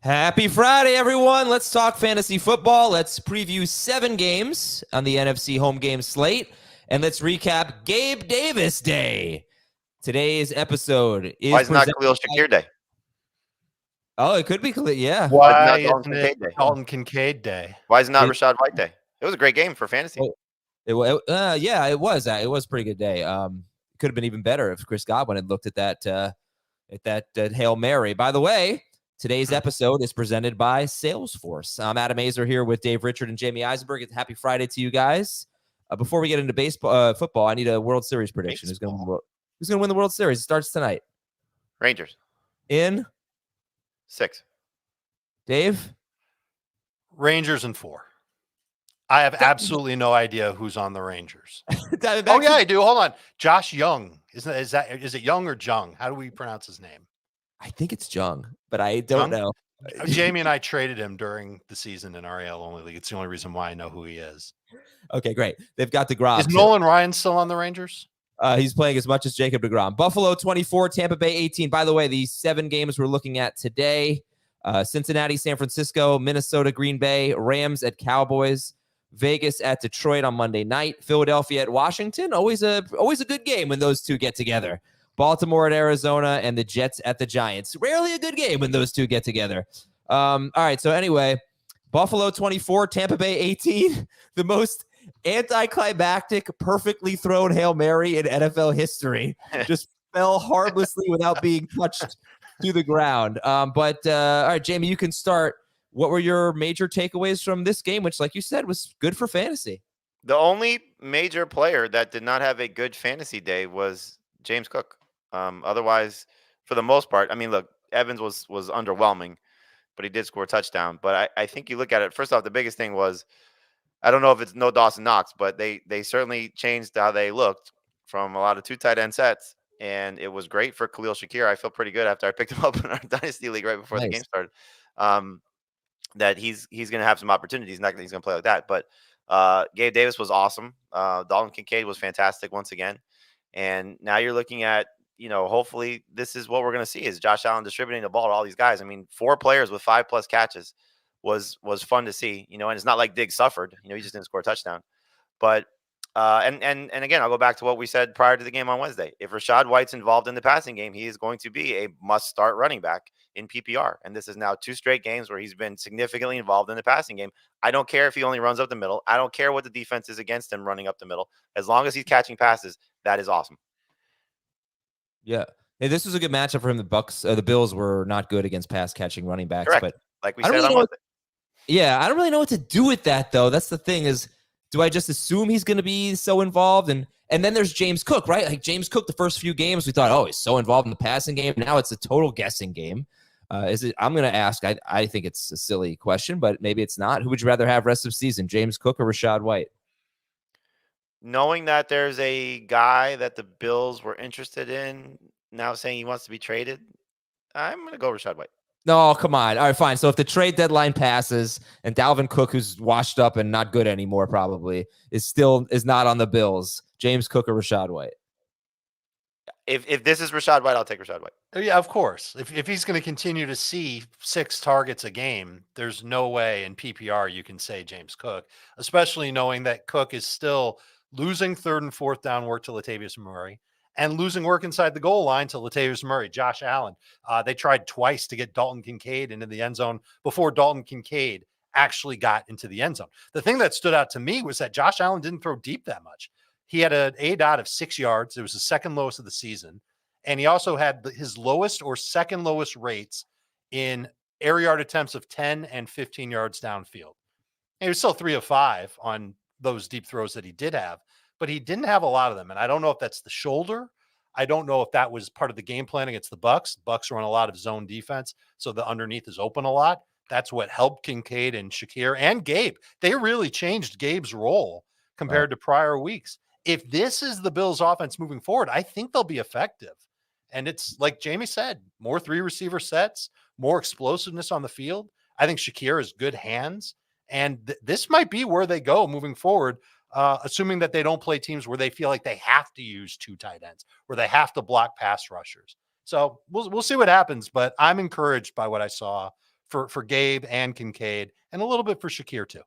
Happy Friday, everyone. Let's talk fantasy football. Let's preview 7 games on the NFC home game slate, and let's recap Gabe Davis Day. Today's episode is Why is not Khalil Shakir Day? Oh, it could be. Yeah. Why isn't it Dalton Kincaid Day? Why is it not Rachaad White Day? It was a great game for fantasy. Yeah, it was. It was a pretty good day. It could have been even better if Chris Godwin had looked at that Hail Mary. By the way, today's episode is presented by Salesforce. I'm Adam Azer here with Dave Richard and Jamie Eisenberg. Happy Friday to you guys. Before we get into football, I need a World Series prediction. Who's going to win the World Series? It starts tonight. Rangers. In 6. Dave? Rangers in 4. I have absolutely no idea who's on the Rangers. Oh yeah, I do. Hold on. Josh Young. Is it Young or Jung? How do we pronounce his name? I think it's Jung, but I don't know. Jamie and I traded him during the season in our AL only league. It's the only reason why I know who he is. Okay, great. They've got DeGrom. Is Nolan Ryan still on the Rangers? He's playing as much as Jacob DeGrom. Buffalo 24, Tampa Bay 18. By the way, these 7 games we're looking at today: Cincinnati, San Francisco, Minnesota, Green Bay, Rams at Cowboys, Vegas at Detroit on Monday night, Philadelphia at Washington. Always a good game when those two get together. Baltimore at Arizona, and the Jets at the Giants. Rarely a good game when those two get together. All right, so anyway, Buffalo 24, Tampa Bay 18. The most anticlimactic, perfectly thrown Hail Mary in NFL history. Just fell harmlessly without being touched to the ground. All right, Jamie, you can start. What were your major takeaways from this game, which, like you said, was good for fantasy? The only major player that did not have a good fantasy day was James Cook. Otherwise, for the most part, I mean, look, Evans was underwhelming, but he did score a touchdown. But I think you look at it, first off, the biggest thing was, I don't know if it's no Dawson Knox, but they certainly changed how they looked from a lot of 2 tight end sets, and it was great for Khalil Shakir. I feel pretty good after I picked him up in our Dynasty League right before the game started, that he's going to have some opportunities. Not that he's going to play like that, but Gabe Davis was awesome. Dalton Kincaid was fantastic once again. And now you're looking at, hopefully this is what we're going to see is Josh Allen distributing the ball to all these guys. I mean, 4 players with 5+ catches was fun to see, and it's not like Diggs suffered, he just didn't score a touchdown. But and again, I'll go back to what we said prior to the game on Wednesday. If Rachaad White's involved in the passing game, he is going to be a must-start running back in PPR. And this is now 2 straight games where he's been significantly involved in the passing game. I don't care if he only runs up the middle. I don't care what the defense is against him running up the middle. As long as he's catching passes, that is awesome. Yeah. Hey, this was a good matchup for him. The Bills were not good against pass-catching running backs. Correct. But like we said on Wednesday. Yeah, I don't really know what to do with that, though. That's the thing is, do I just assume he's going to be so involved? And then there's James Cook, right? Like James Cook, the first few games, we thought, oh, he's so involved in the passing game. Now it's a total guessing game. I'm going to ask, I think it's a silly question, but maybe it's not. Who would you rather have rest of season, James Cook or Rachaad White? Knowing that there's a guy that the Bills were interested in now saying he wants to be traded, I'm going to go Rachaad White. No, come on. All right, fine. So if the trade deadline passes and Dalvin Cook, who's washed up and not good anymore, probably is not on the Bills, James Cook or Rachaad White? If this is Rachaad White, I'll take Rachaad White. Yeah, of course. If he's going to continue to see 6 targets a game, there's no way in PPR you can say James Cook, especially knowing that Cook is still losing 3rd and 4th down work to Latavius Murray and losing work inside the goal line to Latavius Murray, Josh Allen. They tried twice to get Dalton Kincaid into the end zone before Dalton Kincaid actually got into the end zone. The thing that stood out to me was that Josh Allen didn't throw deep that much. He had an ADOT of 6 yards. It was the 2nd lowest of the season. And he also had his lowest or 2nd lowest rates in air yard attempts of 10 and 15 yards downfield. And he was still 3 of 5 on those deep throws that he did have, but he didn't have a lot of them. And I don't know if that's the shoulder. I don't know if that was part of the game plan against the Bucs. The Bucs run a lot of zone defense, so the underneath is open a lot. That's what helped Kincaid and Shakir and Gabe. They really changed Gabe's role compared to prior weeks. If this is the Bills' offense moving forward, I think they'll be effective. And it's like Jamie said, more 3 receiver sets, more explosiveness on the field. I think Shakir has good hands. And this might be where they go moving forward, assuming that they don't play teams where they feel like they have to use 2 tight ends, where they have to block pass rushers. So we'll see what happens. But I'm encouraged by what I saw for Gabe and Kincaid, and a little bit for Shakir too.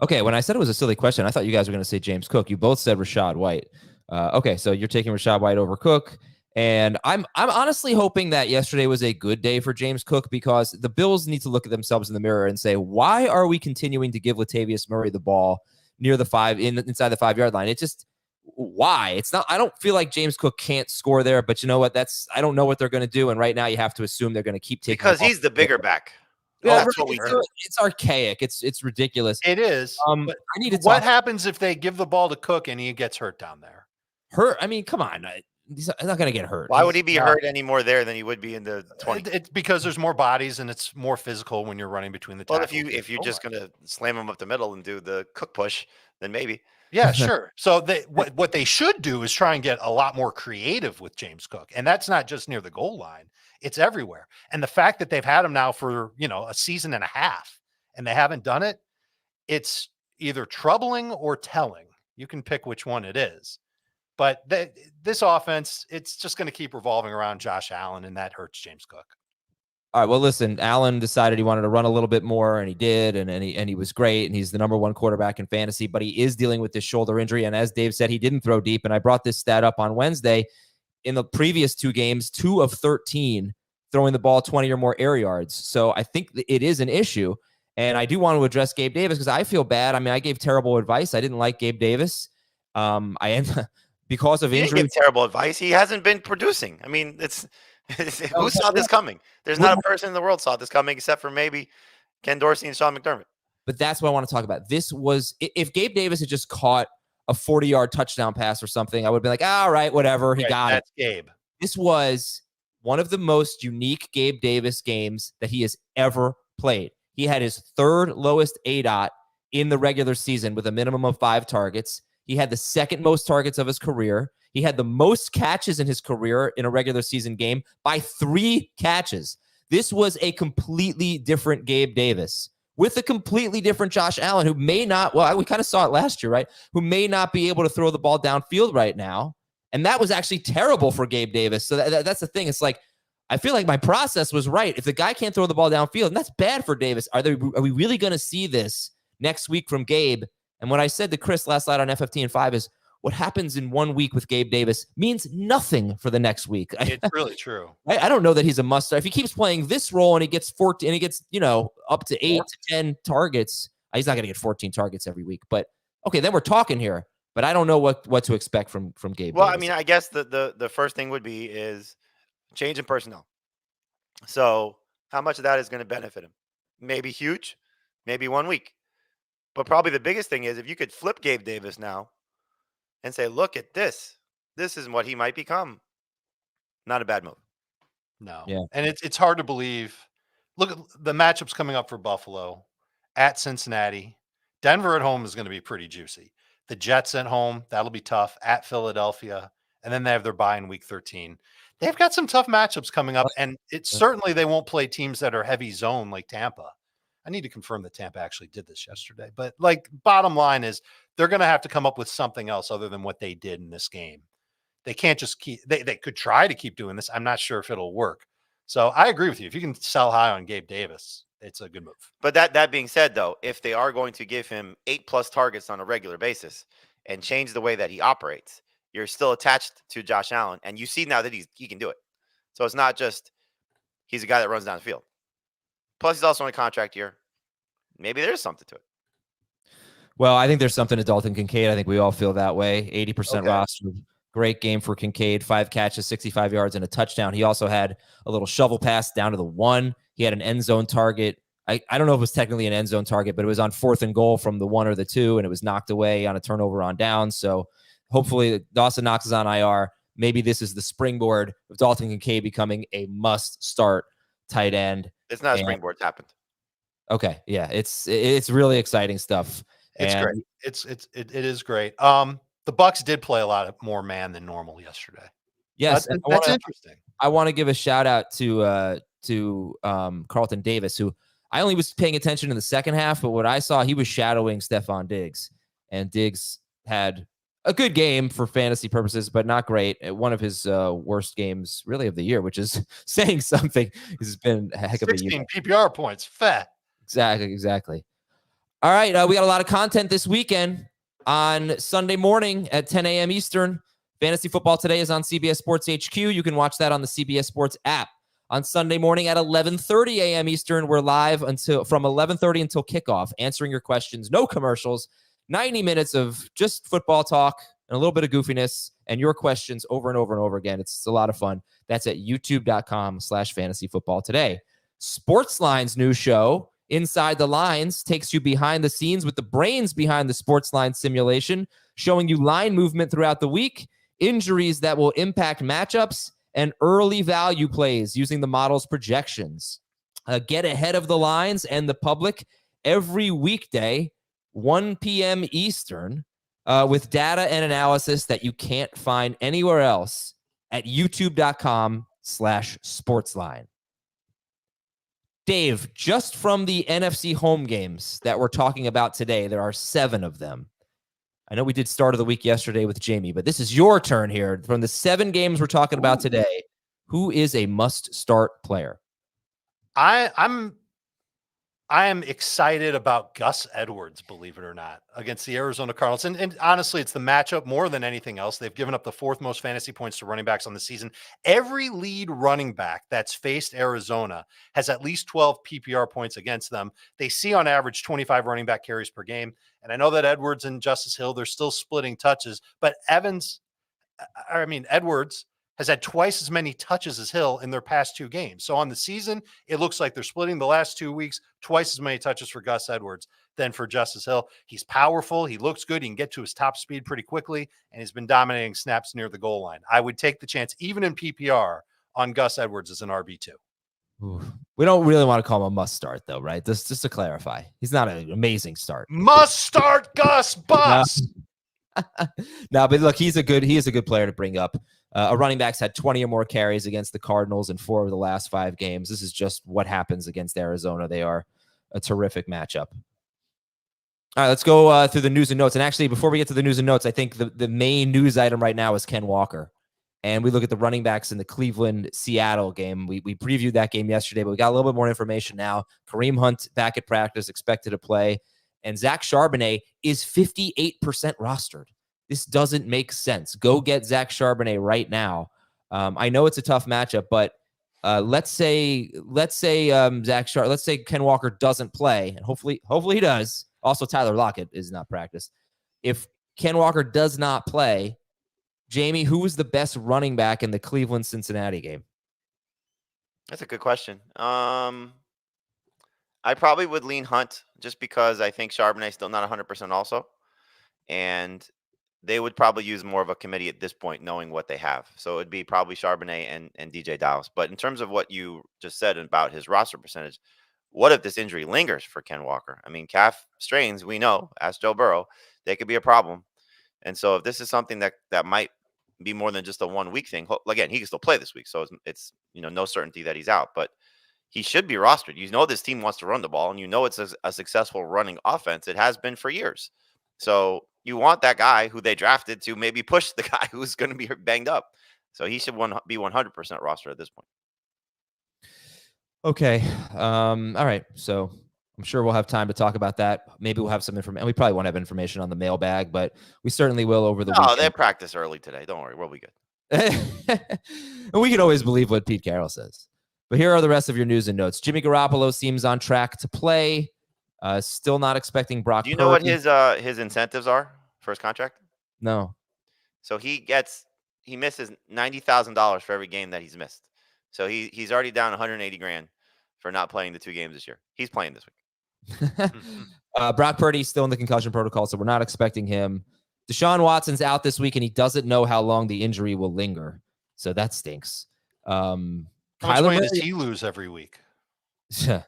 Okay, when I said it was a silly question, I thought you guys were going to say James Cook. You both said Rashad White. Okay, so you're taking Rashad White over Cook. And I'm honestly hoping that yesterday was a good day for James Cook, because the Bills need to look at themselves in the mirror and say, why are we continuing to give Latavius Murray the ball near the inside the 5-yard line? It's just, why? It's not. I don't feel like James Cook can't score there, but you know what? I don't know what they're going to do. And right now you have to assume they're going to keep taking, because he's the bigger back. Yeah, that's what we do. It's archaic. It's ridiculous. It is. But I need to what happens if they give the ball to Cook and he gets hurt down there? Hurt? I mean, come on. He's not going to get hurt. Why would he be hurt any more there than he would be in the 20? It's because there's more bodies and it's more physical when you're running between the tackles. Well, if you're just going to slam him up the middle and do the Cook push, then maybe. Yeah, sure. So what they should do is try and get a lot more creative with James Cook. And that's not just near the goal line. It's everywhere. And the fact that they've had him now for, a season and a half and they haven't done it, it's either troubling or telling. You can pick which one it is. But this offense, it's just going to keep revolving around Josh Allen, and that hurts James Cook. All right, well, listen, Allen decided he wanted to run a little bit more, and he did, and he was great, and he's the number one quarterback in fantasy, but he is dealing with this shoulder injury, and as Dave said, he didn't throw deep, and I brought this stat up on Wednesday. In the previous 2 games, 2 of 13 throwing the ball 20 or more air yards, so I think it is an issue, and I do want to address Gabe Davis because I feel bad. I mean, I gave terrible advice. I didn't like Gabe Davis. Because of injury. Terrible advice. He hasn't been producing. I mean, who saw this coming? There's not a person in the world saw this coming except for maybe Ken Dorsey and Sean McDermott. But that's what I want to talk about. This was, if Gabe Davis had just caught a 40-yard touchdown pass or something, I would be like, all right, whatever. He got that's it. Gabe. This was one of the most unique Gabe Davis games that he has ever played. He had his 3rd lowest ADOT in the regular season with a minimum of 5 targets. He had the 2nd most targets of his career. He had the most catches in his career in a regular season game by 3 catches. This was a completely different Gabe Davis with a completely different Josh Allen, who may not, well, we kind of saw it last year, right? Who may not be able to throw the ball downfield right now. And that was actually terrible for Gabe Davis. So that's the thing. It's like, I feel like my process was right. If the guy can't throw the ball downfield, and that's bad for Davis, are we really going to see this next week from Gabe? And what I said to Chris last night on FFT and 5 is, what happens in 1 week with Gabe Davis means nothing for the next week. It's really true. I don't know that he's a must-start. If he keeps playing this role and he gets 14, and he gets, up to 8 to 10 targets, he's not going to get 14 targets every week. But okay, then we're talking here. But I don't know what to expect from Gabe Well, Davis. I mean, I guess the first thing would be is change in personnel. So how much of that is going to benefit him? Maybe huge, maybe 1 week. But probably the biggest thing is if you could flip Gabe Davis now and say, look at this. This is what he might become. Not a bad move. No. Yeah. And it's hard to believe. Look at the matchups coming up for Buffalo, at Cincinnati. Denver at home is going to be pretty juicy. The Jets at home, that'll be tough. At Philadelphia. And then they have their bye in week 13. They've got some tough matchups coming up. And it's certainly they won't play teams that are heavy zone like Tampa. I need to confirm that Tampa actually did this yesterday. But bottom line is they're going to have to come up with something else other than what they did in this game. They can't just they could try to keep doing this. I'm not sure if it'll work. So I agree with you. If you can sell high on Gabe Davis, it's a good move. But that being said, though, if they are going to give him 8+ targets on a regular basis and change the way that he operates, you're still attached to Josh Allen. And you see now that he can do it. So it's not just he's a guy that runs down the field. Plus, he's also on a contract year. Maybe there's something to it. Well, I think there's something to Dalton Kincaid. I think we all feel that way. 80% roster. Great game for Kincaid. 5 catches, 65 yards, and a touchdown. He also had a little shovel pass down to the 1. He had an end zone target. I don't know if it was technically an end zone target, but it was on 4th and goal from the 1 or the 2, and it was knocked away on a turnover on down. So hopefully Dawson Knox is on IR. Maybe this is the springboard of Dalton Kincaid becoming a must-start tight end. It's not a springboard. It's happened. Okay, yeah, it's really exciting stuff. It's great. It is great. The Bucs did play a lot more man than normal yesterday. Yes, that's interesting. I want to give a shout out to Carlton Davis, who I only was paying attention in the second half, but what I saw, he was shadowing Stephon Diggs, and Diggs had a good game for fantasy purposes, but not great. One of his worst games really of the year, which is saying something. It's been a heck of a year. 16 PPR points. Fat. Exactly. All right. We got a lot of content this weekend. On Sunday morning at 10 a.m. Eastern, Fantasy Football Today is on CBS Sports HQ. You can watch that on the CBS Sports app. On Sunday morning at 11:30 a.m. Eastern, we're live from 11:30 until kickoff, answering your questions. No commercials. 90 minutes of just football talk and a little bit of goofiness and your questions over and over and over again. It's a lot of fun. That's at youtube.com/fantasyfootballtoday. Sportsline's new show, Inside the Lines, takes you behind the scenes with the brains behind the Sportsline simulation, showing you line movement throughout the week, injuries that will impact matchups, and early value plays using the model's projections. Get ahead of the lines and the public every weekday, 1 p.m. Eastern, with data and analysis that you can't find anywhere else at youtube.com/sportsline. Dave, just from the NFC home games that we're talking about today, there are 7 of them. I know we did start of the week yesterday with Jamie, but this is your turn here. From the 7 games we're talking about today, who is a must-start player? I am excited about Gus Edwards, believe it or not, against the Arizona Cardinals. And honestly, it's the matchup more than anything else. They've given up the 4th most fantasy points to running backs on the season. Every lead running back that's faced Arizona has at least 12 PPR points against them. They see on average 25 running back carries per game. And I know that Edwards and Justice Hill, they're still splitting touches, but Edwards has had twice as many touches as Hill in their past 2 games. So on the season, it looks like they're splitting the last 2 weeks, twice as many touches for Gus Edwards than for Justice Hill. He's powerful. He looks good. He can get to his top speed pretty quickly, and he's been dominating snaps near the goal line. I would take the chance, even in PPR, on Gus Edwards as an RB2. We don't really want to call him a must start, though, right? Just to clarify, he's not an amazing start. Must start Gus Bus. No, but look, he is a good player to bring up. A running back's had 20 or more carries against the Cardinals in 4 of the last 5 games. This is just what happens against Arizona. They are a terrific matchup. All right, let's go through the news and notes. And actually, before we get to the news and notes, I think the main news item right now is Ken Walker. And we look at the running backs in the Cleveland-Seattle game. We previewed that game yesterday, but we got a little bit more information now. Kareem Hunt back at practice, expected to play. And Zach Charbonnet is 58% rostered. This doesn't make sense. Go get Zach Charbonnet right now. I know it's a tough matchup, but let's say Ken Walker doesn't play, and hopefully he does. Also, Tyler Lockett is not practiced. If Ken Walker does not play, Jamie, who is the best running back in the Cleveland-Cincinnati game? That's a good question. I probably would lean Hunt just because I think Charbonnet's still not 100% also. And they would probably use more of a committee at this point, knowing what they have. So it'd be probably Charbonnet and DJ Dallas. But in terms of what you just said about his roster percentage, what if this injury lingers for Ken Walker? I mean, calf strains, we know, ask Joe Burrow, they could be a problem. And so if this is something that might be more than just a 1-week thing, again, he can still play this week. So it's no certainty that he's out, but he should be rostered. You know, this team wants to run the ball, and you know it's a successful running offense. It has been for years. So you want that guy who they drafted to maybe push the guy who's going to be banged up. So he should be 100% rostered at this point. Okay. All right. So I'm sure we'll have time to talk about that. Maybe we'll have some information. We probably won't have information on the mailbag, but we certainly will over the weekend. Oh, they practice early today. Don't worry. We'll be good. And we can always believe what Pete Carroll says. But here are the rest of your news and notes. Jimmy Garoppolo seems on track to play. Still not expecting Brock. Do you know what his incentives are for his contract? No. So he misses $90,000 for every game that he's missed. So he's already down $180,000 for not playing the 2 games this year. He's playing this week. Brock Purdy's still in the concussion protocol, so we're not expecting him. Deshaun Watson's out this week, and he doesn't know how long the injury will linger. So that stinks. How much money does he lose every week? $20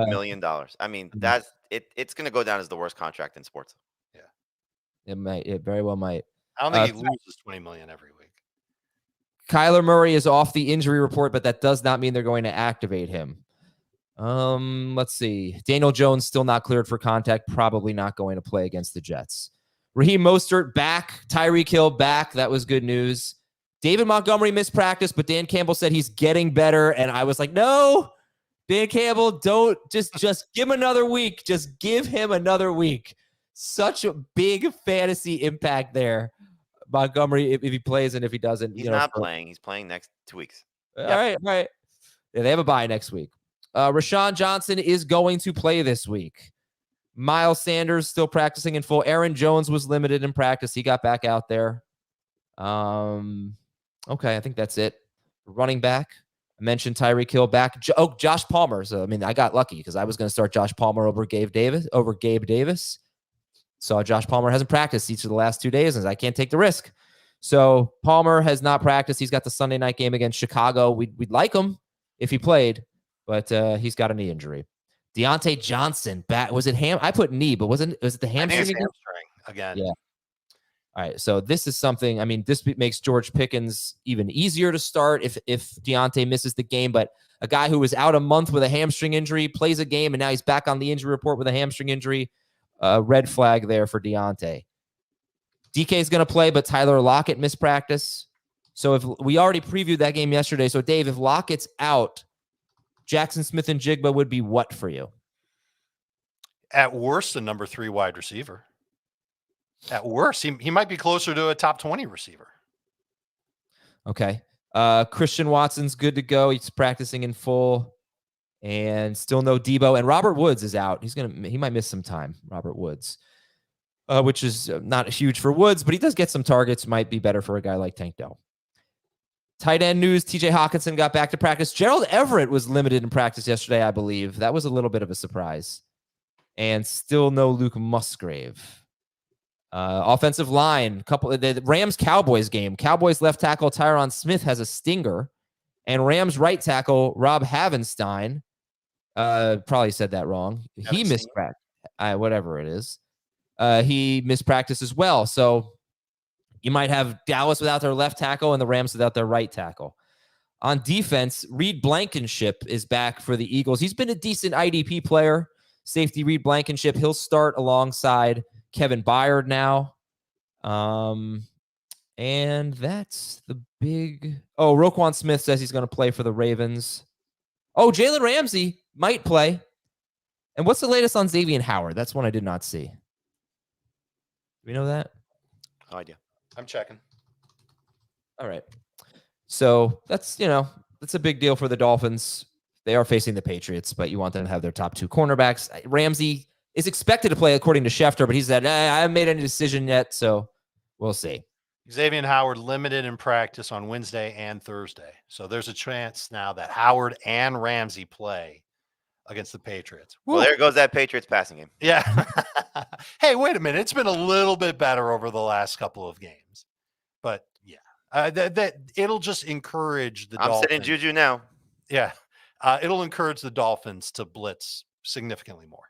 million. I mean, that's it. It's going to go down as the worst contract in sports. Yeah, it might. It very well might. I don't think he loses $20 million every week. Kyler Murray is off the injury report, but that does not mean they're going to activate him. Let's see. Daniel Jones still not cleared for contact. Probably not going to play against the Jets. Raheem Mostert back. Tyreek Hill back. That was good news. David Montgomery missed practice, but Dan Campbell said he's getting better. And I was like, no, Dan Campbell, don't just give him another week. Just give him another week. Such a big fantasy impact there. Montgomery, if he plays and if he doesn't. He's not playing. He's playing next 2 weeks. All right. Yeah, they have a bye next week. Rashawn Johnson is going to play this week. Miles Sanders still practicing in full. Aaron Jones was limited in practice. He got back out there. Okay, I think that's it. Running back. I mentioned Tyreek Hill back. Josh Palmer. So, I mean, I got lucky because I was going to start Josh Palmer over Gabe Davis. So Josh Palmer hasn't practiced each of the last 2 days, and I can't take the risk. So Palmer has not practiced. He's got the Sunday night game against Chicago. We'd like him if he played, but he's got a knee injury. Deontay Johnson back. Was it I put knee, but was it the hamstring? Hamstring again. Yeah. All right. So this is something. I mean, this makes George Pickens even easier to start if Deontay misses the game. But a guy who was out a month with a hamstring injury plays a game, and now he's back on the injury report with a hamstring injury. Red flag there for Deontay. DK is going to play, but Tyler Lockett missed practice. So if we already previewed that game yesterday. So Dave, if Lockett's out, Jackson Smith and Jigba would be what for you? At worst, the number 3 wide receiver. At worst, he might be closer to a top 20 receiver. Okay. Christian Watson's good to go. He's practicing in full. And still no Debo. And Robert Woods is out. He might miss some time, Robert Woods. Which is not huge for Woods, but he does get some targets. Might be better for a guy like Tank Dell. Tight end news, TJ Hawkinson got back to practice. Gerald Everett was limited in practice yesterday, I believe. That was a little bit of a surprise. And still no Luke Musgrave. Offensive line, the Rams-Cowboys game. Cowboys left tackle Tyron Smith has a stinger. And Rams right tackle Rob Havenstein, probably said that wrong. He missed practice. Whatever it is. He missed practice as well. So you might have Dallas without their left tackle and the Rams without their right tackle. On defense, Reed Blankenship is back for the Eagles. He's been a decent IDP player. Safety Reed Blankenship. He'll start alongside Kevin Byard now. And that's the big... Oh, Roquan Smith says he's going to play for the Ravens. Oh, Jalen Ramsey might play. And what's the latest on Xavier Howard? That's one I did not see. Do we know that? No idea. I'm checking. All right. So that's a big deal for the Dolphins. They are facing the Patriots, but you want them to have their top 2 cornerbacks. Ramsey is expected to play according to Schefter, but he said, I haven't made any decision yet, so we'll see. Xavier Howard limited in practice on Wednesday and Thursday. So there's a chance now that Howard and Ramsey play against the Patriots. Well, there goes that Patriots passing game. Yeah. Hey, wait a minute. It's been a little bit better over the last couple of games. But yeah, that it'll just encourage the Dolphins. I'm sitting Juju now. Yeah. It'll encourage the Dolphins to blitz significantly more.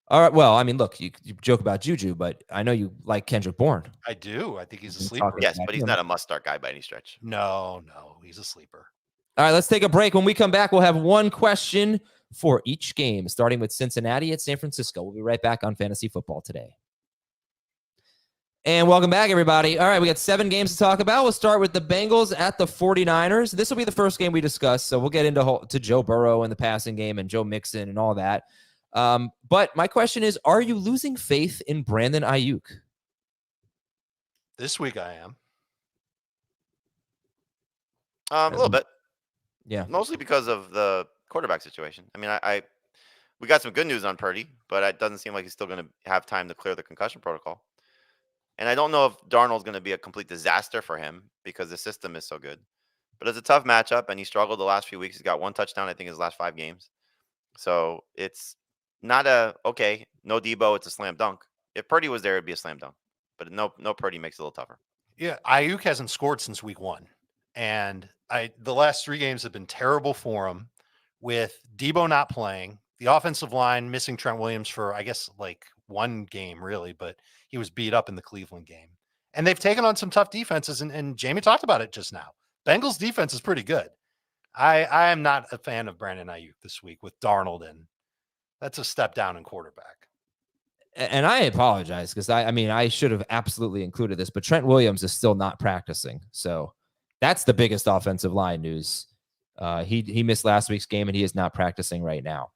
All right. Well, I mean, look, you joke about Juju, but I know you like Kendrick Bourne. I do. I think he's a sleeper. Yes, but he's not a must-start guy by any stretch. No, he's a sleeper. All right, let's take a break. When we come back, we'll have one question for each game, starting with Cincinnati at San Francisco. We'll be right back on Fantasy Football Today. And welcome back, everybody. All right, we got 7 games to talk about. We'll start with the Bengals at the 49ers. This will be the first game we discuss, so we'll get into Joe Burrow and the passing game and Joe Mixon and all that. But my question is, are you losing faith in Brandon Ayuk? This week I am. A little bit. Yeah. Mostly because of the quarterback situation. I mean, we got some good news on Purdy, but it doesn't seem like he's still going to have time to clear the concussion protocol. And I don't know if Darnold's going to be a complete disaster for him because the system is so good. But it's a tough matchup, and he struggled the last few weeks. He's got 1 touchdown, I think, his last 5 games. So it's not no Debo, it's a slam dunk. If Purdy was there, it'd be a slam dunk. But no Purdy makes it a little tougher. Yeah, Ayuk hasn't scored since week 1. And the last 3 games have been terrible for him with Debo not playing, the offensive line missing Trent Williams for, I guess, like 1 game, really, but he was beat up in the Cleveland game. And they've taken on some tough defenses, and Jamie talked about it just now. Bengals defense is pretty good. I am not a fan of Brandon Ayuk this week with Darnold in. That's a step down in quarterback. and I apologize because I mean, I should have absolutely included this, but Trent Williams is still not practicing. So that's the biggest offensive line news. He missed last week's game and he is not practicing right now.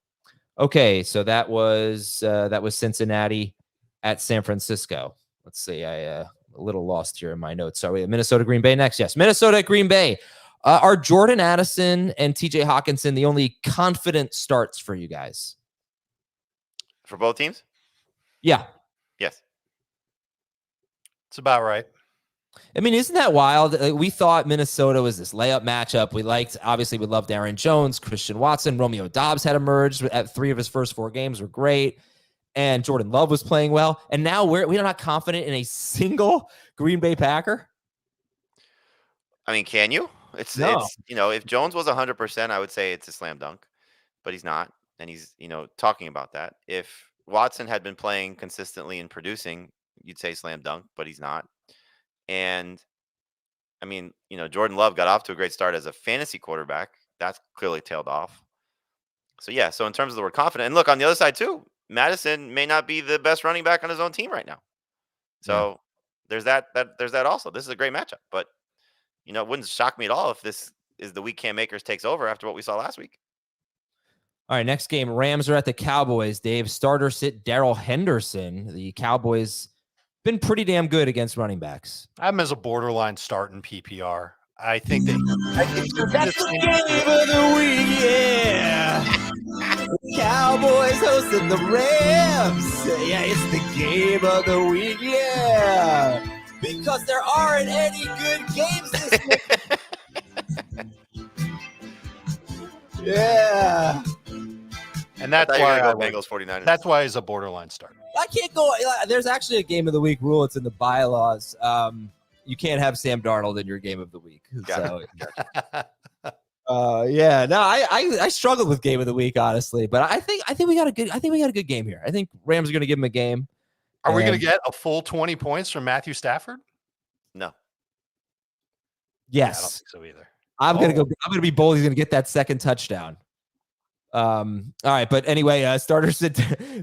Okay, so that was Cincinnati at San Francisco. Let's see, a little lost here in my notes. Are we at Minnesota Green Bay next? Yes, Minnesota at Green Bay. Are Jordan Addison and TJ Hawkinson the only confident starts for you guys? For both teams? Yeah. Yes. It's about right. I mean, isn't that wild? We thought Minnesota was this layup matchup. We loved Aaron Jones, Christian Watson, Romeo Doubs had emerged at 3 of his first 4 games were great. And Jordan Love was playing well. And now we're not confident in a single Green Bay Packer. I mean, can you? It's if Jones was 100%, I would say it's a slam dunk, but he's not. And he's, talking about that. If Watson had been playing consistently and producing, you'd say slam dunk, but he's not. And I mean, Jordan Love got off to a great start as a fantasy quarterback. That's clearly tailed off. So yeah, so in terms of the word confident, and look on the other side too, Madison may not be the best running back on his own team right now. So there's that also. This is a great matchup, but it wouldn't shock me at all if this is the week Cam Akers takes over after what we saw last week. All right, next game, Rams are at the Cowboys. Dave, starter sit Darrell Henderson. The Cowboys been pretty damn good against running backs. I'm as a borderline start in PPR. I think that that's the game of the week, yeah. The Cowboys hosting the Rams. Yeah, it's the game of the week, yeah. Because there aren't any good games this week. Yeah. And that's why I Bengals 49ers. That's why he's a borderline start. I can't go. There's actually a game of the week rule. It's in the bylaws. You can't have Sam Darnold in your game of the week. So, I struggled with game of the week, honestly, but I think we got a good game here. I think Rams are going to give him a game. Are we going to get a full 20 points from Matthew Stafford? No. Yes. I don't think so either. I'm going to be bold. He's going to get that second touchdown. All right, but anyway, starter sit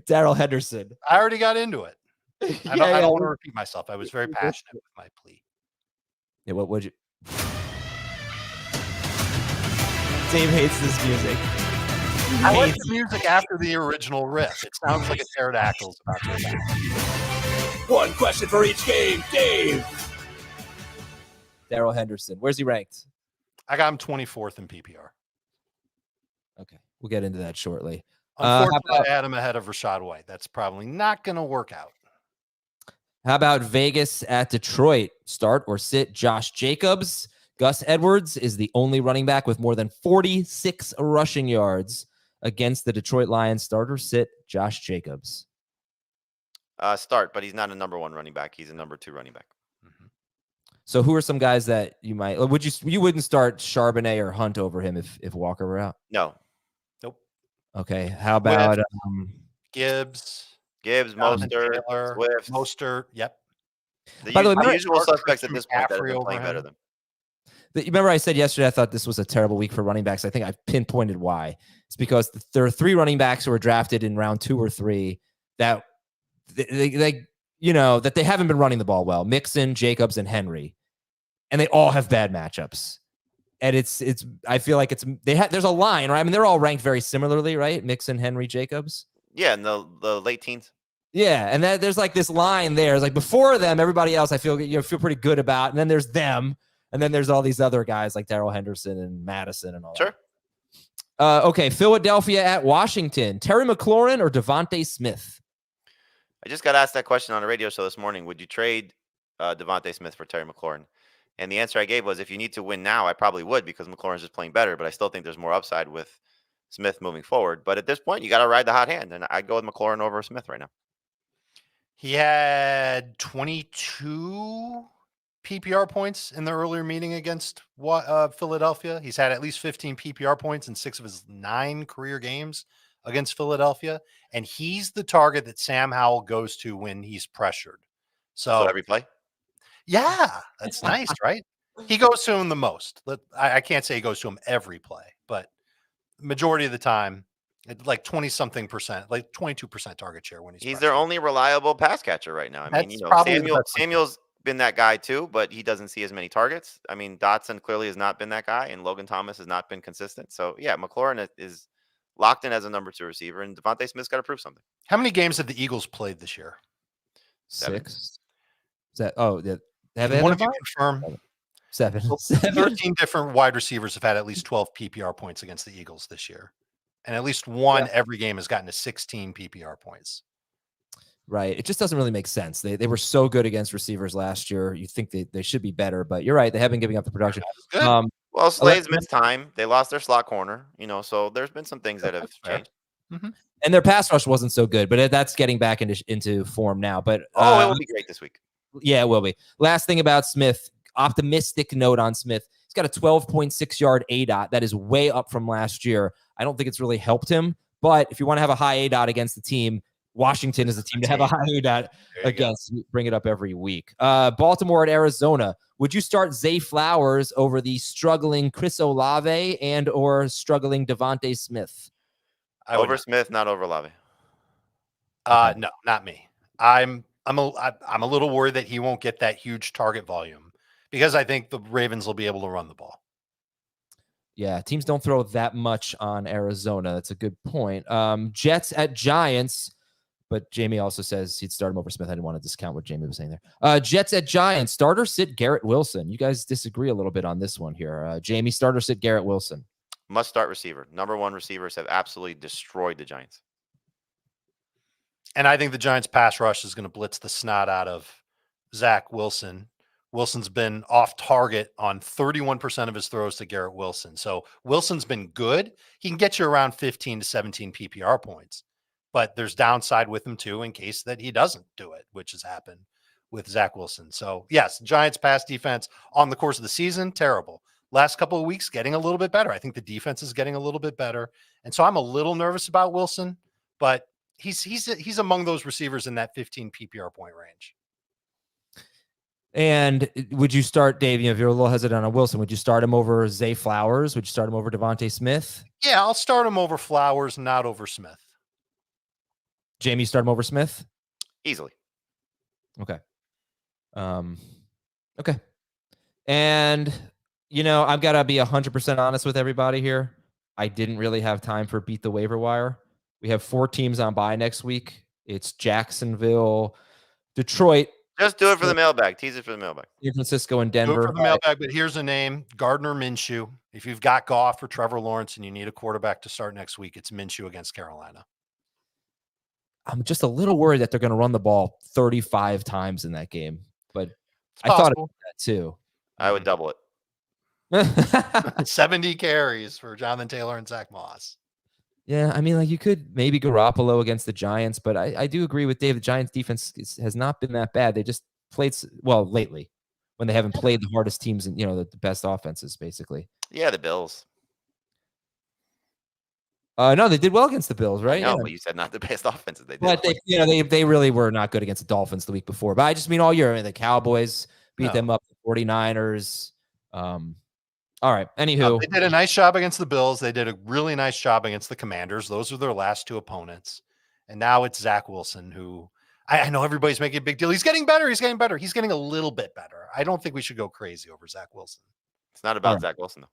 Darrell Henderson. I already got into it. I don't want to repeat myself. I was very passionate with my plea. Yeah, what would you? Dave hates this music. I like the music after the original riff. It sounds like a pterodactyl's about to attack. One question for each game, Dave. Darrell Henderson. Where's he ranked? I got him 24th in PPR. Okay, we'll get into that shortly. Unfortunately, I had him ahead of Rashad White. That's probably not going to work out. How about Vegas at Detroit? Start or sit Josh Jacobs. Gus Edwards is the only running back with more than 46 rushing yards against the Detroit Lions. Start or sit Josh Jacobs. Start, but he's not a number 1 running back. He's a number 2 running back. Mm-hmm. So who are some guys that you might? You wouldn't start Charbonnet or Hunt over him if Walker were out? No. Nope. Okay. How about Gibbs, Mostert, Taylor, Swift, Mostert? Yep. By the way, the usual suspects at this point that have been playing better than. Remember I said yesterday I thought this was a terrible week for running backs. I think I've pinpointed why. It's because there are 3 running backs who were drafted in round 2 or 3 that that they haven't been running the ball well. Mixon, Jacobs, and Henry, and they all have bad matchups. And it's I feel like there's a line, right? I mean, they're all ranked very similarly, right? Mixon, Henry, Jacobs. Yeah, in the late teens. Yeah, and there's like this line there. It's like before them, everybody else I feel pretty good about, and then there's them, and then there's all these other guys like Darrell Henderson and Madison and all that. Sure. Okay, Philadelphia at Washington. Terry McLaurin or Devontae Smith? I just got asked that question on a radio show this morning. Would you trade Devontae Smith for Terry McLaurin? And the answer I gave was, if you need to win now, I probably would, because McLaurin's just playing better. But I still think there's more upside with Smith moving forward. But at this point, you got to ride the hot hand, and I'd go with McLaurin over Smith right now. He had 22 PPR points in the earlier meeting against Philadelphia. He's had at least 15 PPR points in 6 of his 9 career games against Philadelphia. And he's the target that Sam Howell goes to when he's pressured. So every play? Yeah, that's nice, right? He goes to him the most. I can't say he goes to him every play, but majority of the time Like 20-something%, like 22% target share when He's their only reliable pass catcher right now. I mean, That's probably the best Samuel's been that guy too, but he doesn't see as many targets. I mean, Dotson clearly has not been that guy, and Logan Thomas has not been consistent. So yeah, McLaurin is locked in as a number 2 receiver, and Devontae Smith's got to prove something. How many games have the Eagles played this year? 7. 6. Is that? Oh, yeah. Can one of you confirm? 7. 13 different wide receivers have had at least 12 PPR points against the Eagles this year. And at least one every game has gotten to 16 PPR points. Right. It just doesn't really make sense. They were so good against receivers last year. You think they should be better, but you're right. They have been giving up the production. Well, Slade's missed time. They lost their slot corner, so there's been some things that have changed. Mm-hmm. And their pass rush wasn't so good, but that's getting back into form now. But it will be great this week. Yeah, it will be. Last thing about Smith, optimistic note on Smith. He's got a 12.6 yard ADOT. That is way up from last year. I don't think it's really helped him, but if you want to have a high ADOT against the team, Washington is the team to have a high ADOT against. Bring it up every week. Baltimore at Arizona. Would you start Zay Flowers over the struggling Chris Olave and or struggling Devontae Smith? Over Smith, not over Olave. No, not me. I'm a little worried that he won't get that huge target volume because I think the Ravens will be able to run the ball. Yeah, teams don't throw that much on Arizona. That's a good point. Jets at Giants, but Jamie also says he'd start him over Smith. I didn't want to discount what Jamie was saying there. Jets at Giants, starter sit Garrett Wilson. You guys disagree a little bit on this one here. Jamie, starter sit Garrett Wilson. Must start receiver. Number 1 receivers have absolutely destroyed the Giants. And I think the Giants pass rush is going to blitz the snot out of Zach Wilson. Wilson's been off target on 31% of his throws to Garrett Wilson. So Wilson's been good. He can get you around 15 to 17 PPR points, but there's downside with him too in case that he doesn't do it, which has happened with Zach Wilson. So yes, Giants pass defense on the course of the season, terrible. Last couple of weeks, getting a little bit better. I think the defense is getting a little bit better. And so I'm a little nervous about Wilson, but he's among those receivers in that 15 PPR point range. And would you start, Dave, if you're a little hesitant on Wilson, would you start him over Zay Flowers? Would you start him over Devontae Smith? Yeah, I'll start him over Flowers, not over Smith. Jamie, start him over Smith? Easily. Okay. Okay. And, I've got to be 100% honest with everybody here. I didn't really have time for Beat the Waiver Wire. We have 4 teams on bye next week. It's Jacksonville, Detroit. Just do it for the mailbag. Tease it for the mailbag. San Francisco and Denver. Do it for the mailbag, but here's a name, Gardner Minshew. If you've got Goff or Trevor Lawrence and you need a quarterback to start next week, it's Minshew against Carolina. I'm just a little worried that they're going to run the ball 35 times in that game, but I thought about that too. I would double it. 70 carries for Jonathan Taylor and Zach Moss. Yeah, I mean, you could maybe Garoppolo against the Giants, but I do agree with Dave. The Giants defense has not been that bad. They just played, lately, when they haven't played the hardest teams and, the best offenses, basically. Yeah, the Bills. No, they did well against the Bills, right? No, but you said not the best offenses. They did. But they really were not good against the Dolphins the week before. But I just mean all year. The Cowboys beat them up, the 49ers. All right. Anywho, they did a nice job against the Bills. They did a really nice job against the Commanders. Those are their last 2 opponents. And now it's Zach Wilson, who I know everybody's making a big deal. He's getting better. He's getting better. He's getting a little bit better. I don't think we should go crazy over Zach Wilson. It's not about Zach Wilson, though.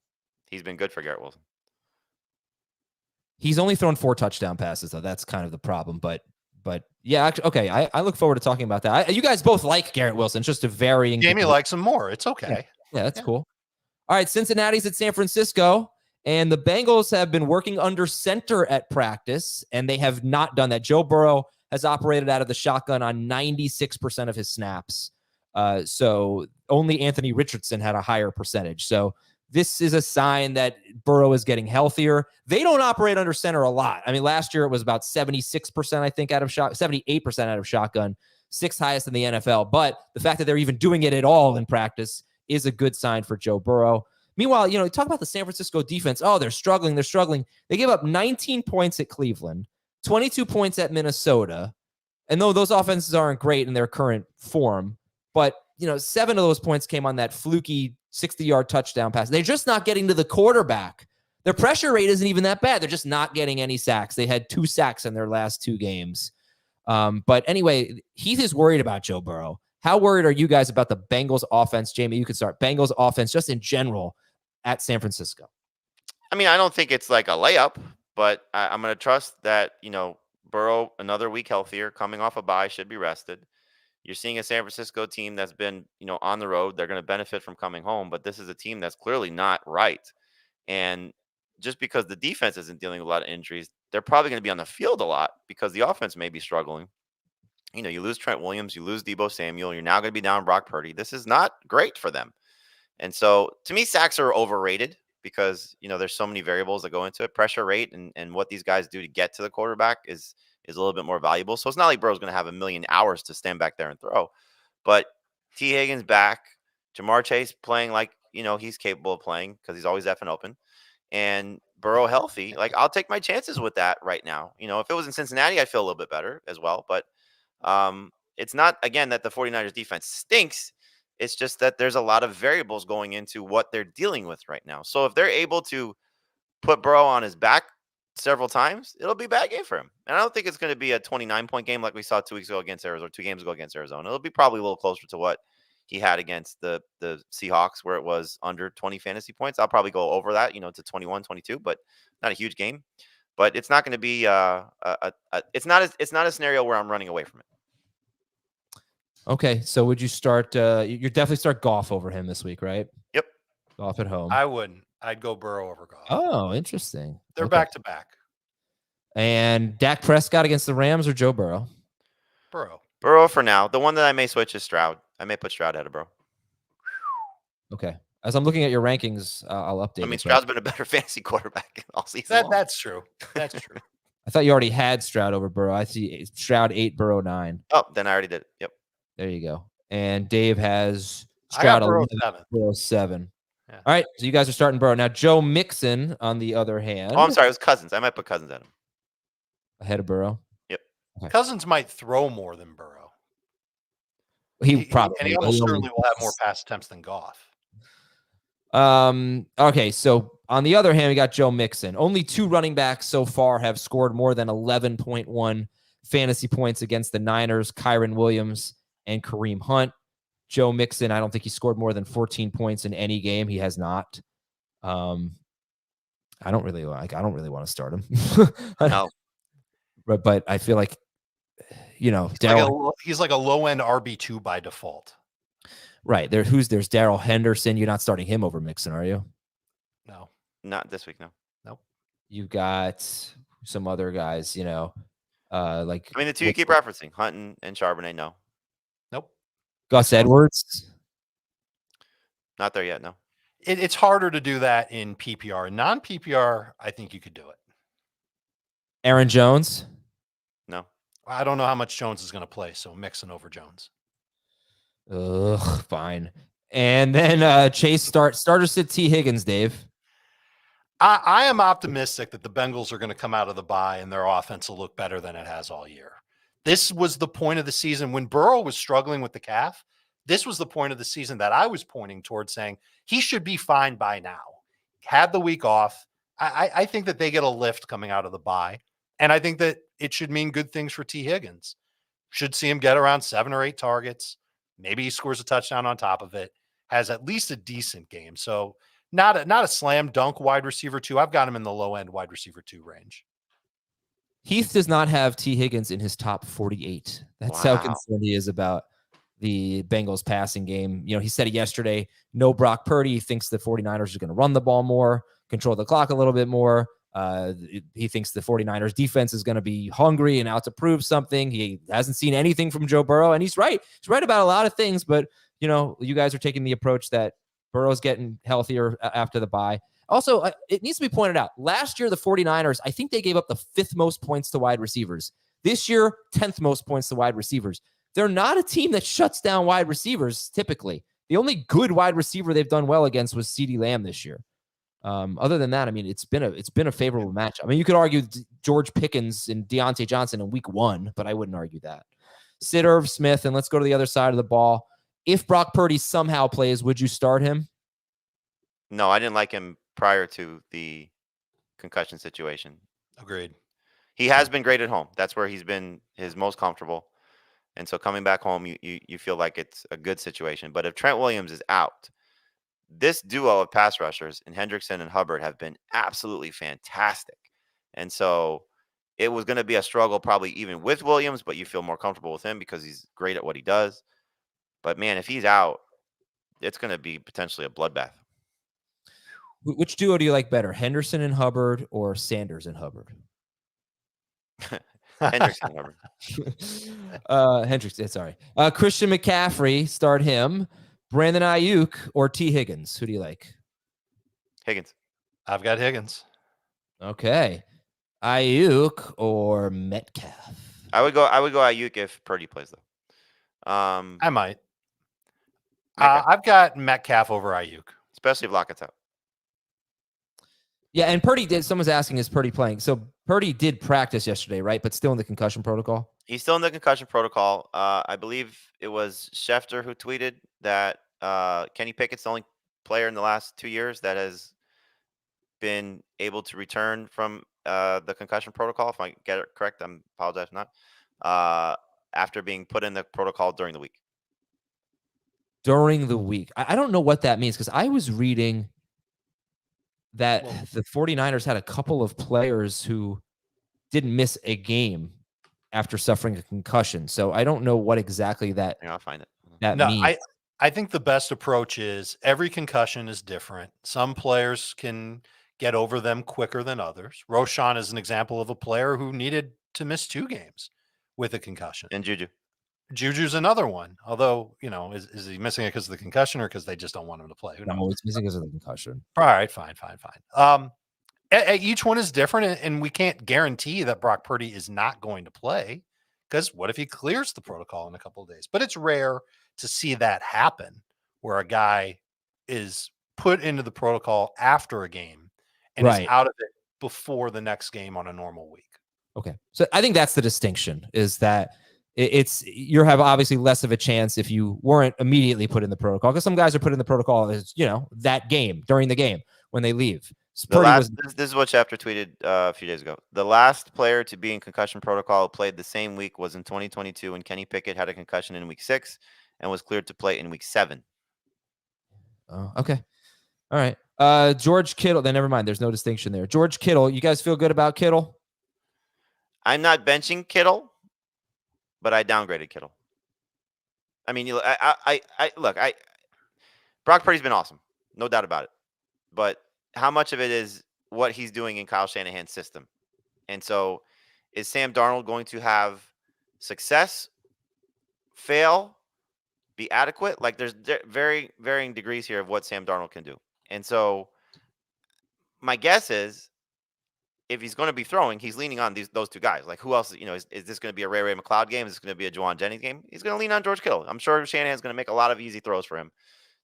He's been good for Garrett Wilson. He's only thrown 4 touchdown passes, though. That's kind of the problem. But yeah, actually, okay. I look forward to talking about that. You guys both like Garrett Wilson. It's just a varying. Jamie likes him more. It's okay. Yeah, that's cool. All right, Cincinnati's at San Francisco, and the Bengals have been working under center at practice, and they have not done that. Joe Burrow has operated out of the shotgun on 96% of his snaps. So only Anthony Richardson had a higher percentage. So this is a sign that Burrow is getting healthier. They don't operate under center a lot. I mean, last year it was about 76%, I think, 78% out of shotgun, 6th highest in the NFL. But the fact that they're even doing it at all in practice is a good sign for Joe Burrow. Meanwhile, talk about the San Francisco defense. Oh, they're struggling. They gave up 19 points at Cleveland, 22 points at Minnesota. And though those offenses aren't great in their current form, but 7 of those points came on that fluky 60-yard touchdown pass. They're just not getting to the quarterback. Their pressure rate isn't even that bad. They're just not getting any sacks. They had 2 sacks in their last 2 games. But anyway, Heath is worried about Joe Burrow. How worried are you guys about the Bengals offense? Jamie, you could start. Bengals offense just in general at San Francisco. I mean, I don't think it's like a layup, but I'm going to trust that, Burrow, another week healthier, coming off a bye, should be rested. You're seeing a San Francisco team that's been, on the road. They're going to benefit from coming home, but this is a team that's clearly not right. And just because the defense isn't dealing with a lot of injuries, they're probably going to be on the field a lot because the offense may be struggling. You lose Trent Williams, you lose Deebo Samuel, you're now going to be down Brock Purdy. This is not great for them. And so to me, sacks are overrated because, there's so many variables that go into it. Pressure rate and what these guys do to get to the quarterback is a little bit more valuable. So it's not like Burrow's going to have a million hours to stand back there and throw. But T. Higgins back, Jamar Chase playing like, he's capable of playing because he's always effing open. And Burrow healthy, like I'll take my chances with that right now. If it was in Cincinnati, I'd feel a little bit better as well. But it's not, again, that the 49ers defense stinks. It's just that there's a lot of variables going into what they're dealing with right now. So if they're able to put Burrow on his back several times, it'll be a bad game for him. And I don't think it's going to be a 29-point game like we saw 2 weeks ago against Arizona, 2 games ago against Arizona. It'll be probably a little closer to what he had against the Seahawks, where it was under 20 fantasy points. I'll probably go over that, to 21, 22, but not a huge game. But it's not going to be it's not a scenario where I'm running away from it. Okay, so would you start? You definitely start Goff over him this week, right? Yep. Goff at home. I wouldn't. I'd go Burrow over Goff. Oh, interesting. They're back to back. And Dak Prescott against the Rams or Joe Burrow? Burrow for now. The one that I may switch is Stroud. I may put Stroud ahead of Burrow. Okay. As I'm looking at your rankings, I'll update. I mean, Stroud's been a better fantasy quarterback all season. That's true. That's true. I thought you already had Stroud over Burrow. I see Stroud 8, Burrow 9. Oh, then I already did it. Yep. There you go. And Dave has Stroud 11, Burrow 7. Yeah. All right, so you guys are starting Burrow. Now, Joe Mixon, on the other hand. Oh, I'm sorry. It was Cousins. I might put Cousins at him. Ahead of Burrow? Yep. Okay. Cousins might throw more than Burrow. He probably. And he almost certainly will have more pass attempts than Goff. Okay, so on the other hand, we got Joe Mixon. Only 2 running backs so far have scored more than 11.1 fantasy points against the Niners, Kyron Williams and Kareem Hunt. Joe Mixon, I don't think he scored more than 14 points in any game. He has not. I don't really want to start him. No. But I feel like, he's like a low-end RB2 by default. Right. There's Darrell Henderson. You're not starting him over Mixon, are you? No. Not this week, no. Nope. You've got some other guys, like the 2 you keep referencing, Hunt and Charbonnet, no. Nope. Gus Edwards? Not there yet, no. It's harder to do that in PPR. Non-PPR, I think you could do it. Aaron Jones? No. I don't know how much Jones is going to play, so Mixon over Jones. Ugh, fine. And then Chase starter sit T. Higgins, Dave. I am optimistic that the Bengals are going to come out of the bye and their offense will look better than it has all year. This was the point of the season when Burrow was struggling with the calf. This was the point of the season that I was pointing towards, saying he should be fine by now. Had the week off. I think that they get a lift coming out of the bye. And I think that it should mean good things for T. Higgins. Should see him get around 7 or 8 targets. Maybe he scores a touchdown on top of it. Has at least a decent game. So not a slam dunk wide receiver 2. I've got him in the low end wide receiver 2 range. Heath does not have T. Higgins in his top 48. That's how concerned he is about the Bengals passing game. He said it yesterday. No Brock Purdy. He thinks the 49ers are going to run the ball more, control the clock a little bit more. He thinks the 49ers defense is going to be hungry and out to prove something. He hasn't seen anything from Joe Burrow, and he's right. He's right about a lot of things, but you guys are taking the approach that Burrow's getting healthier after the bye. Also, it needs to be pointed out, last year, the 49ers, I think they gave up the 5th most points to wide receivers. This year, 10th most points to wide receivers. They're not a team that shuts down wide receivers, typically. The only good wide receiver they've done well against was CeeDee Lamb this yeir. Other than that, it's been a favorable match. You could argue George Pickens and Deontay Johnson in week 1, but I wouldn't argue that. Sid Irv Smith, and let's go to the other side of the ball. If Brock Purdy somehow plays, would you start him? No, I didn't like him prior to the concussion situation. Agreed. He has been great at home. That's where he's been his most comfortable. And so coming back home, you feel like it's a good situation. But if Trent Williams is out, this duo of pass rushers in Hendrickson and Hubbard have been absolutely fantastic. And so it was going to be a struggle probably even with Williams, but you feel more comfortable with him because he's great at what he does. But man, if he's out, it's going to be potentially a bloodbath. Which duo do you like better, Henderson and Hubbard or Sanders and Hubbard? Hendrickson and Hubbard. Hendrickson, sorry. Christian McCaffrey, start him. Brandon Ayuk or T. Higgins? Who do you like? Higgins. I've got Higgins. Okay. Ayuk or Metcalf? I would go Ayuk if Purdy plays though. I might. Metcalf, I've got Metcalf over Ayuk. especially if Lockett's out. Yeah, and Purdy did. Someone's asking, is Purdy playing? So Purdy did practice yesterday, right? But still in the concussion protocol. He's still in the concussion protocol. I believe it was Schefter who tweeted that Kenny Pickett's the only player in the last 2 years that has been able to return from the concussion protocol. If I get it correct, I apologize for not. After being put in the protocol during the week. During the week. I don't know what that means because I was reading that the 49ers had a couple of players who didn't miss a game after suffering a concussion. So I don't know what exactly that, I'll find it. that No, means. I think the best approach is every concussion is different. Some players can get over them quicker than others. Roshan is an example of a player who needed to miss 2 games with a concussion. And Juju. Juju's another one. Although, is he missing it because of the concussion or because they just don't want him to play? Who knows? No, it's missing because of the concussion. All right, fine. Each one is different, and we can't guarantee that Brock Purdy is not going to play because what if he clears the protocol in a couple of days? But it's rare to see that happen where a guy is put into the protocol after a game and is out of it before the next game on a normal week. Okay. So I think that's the distinction is that you have obviously less of a chance if you weren't immediately put in the protocol because some guys are put in the protocol as, that game during the game when they leave. This is what Schefter tweeted a few days ago. The last player to be in concussion protocol who played the same week was in 2022 when Kenny Pickett had a concussion in week 6 and was cleared to play in week 7. Oh, okay. All right. George Kittle. Then never mind. There's no distinction there. George Kittle. You guys feel good about Kittle? I'm not benching Kittle, but I downgraded Kittle. I mean, Brock Purdy's been awesome, no doubt about it. But how much of it is what he's doing in Kyle Shanahan's system? And so, is Sam Darnold going to have success, fail, be adequate? Like, there's very varying degrees here of what Sam Darnold can do. And so, my guess is, if he's going to be throwing, he's leaning on those 2 guys. Like, who else? Is this going to be a Ray McLeod game? Is this going to be a Juwan Jennings game? He's going to lean on George Kittle. I'm sure Shanahan's going to make a lot of easy throws for him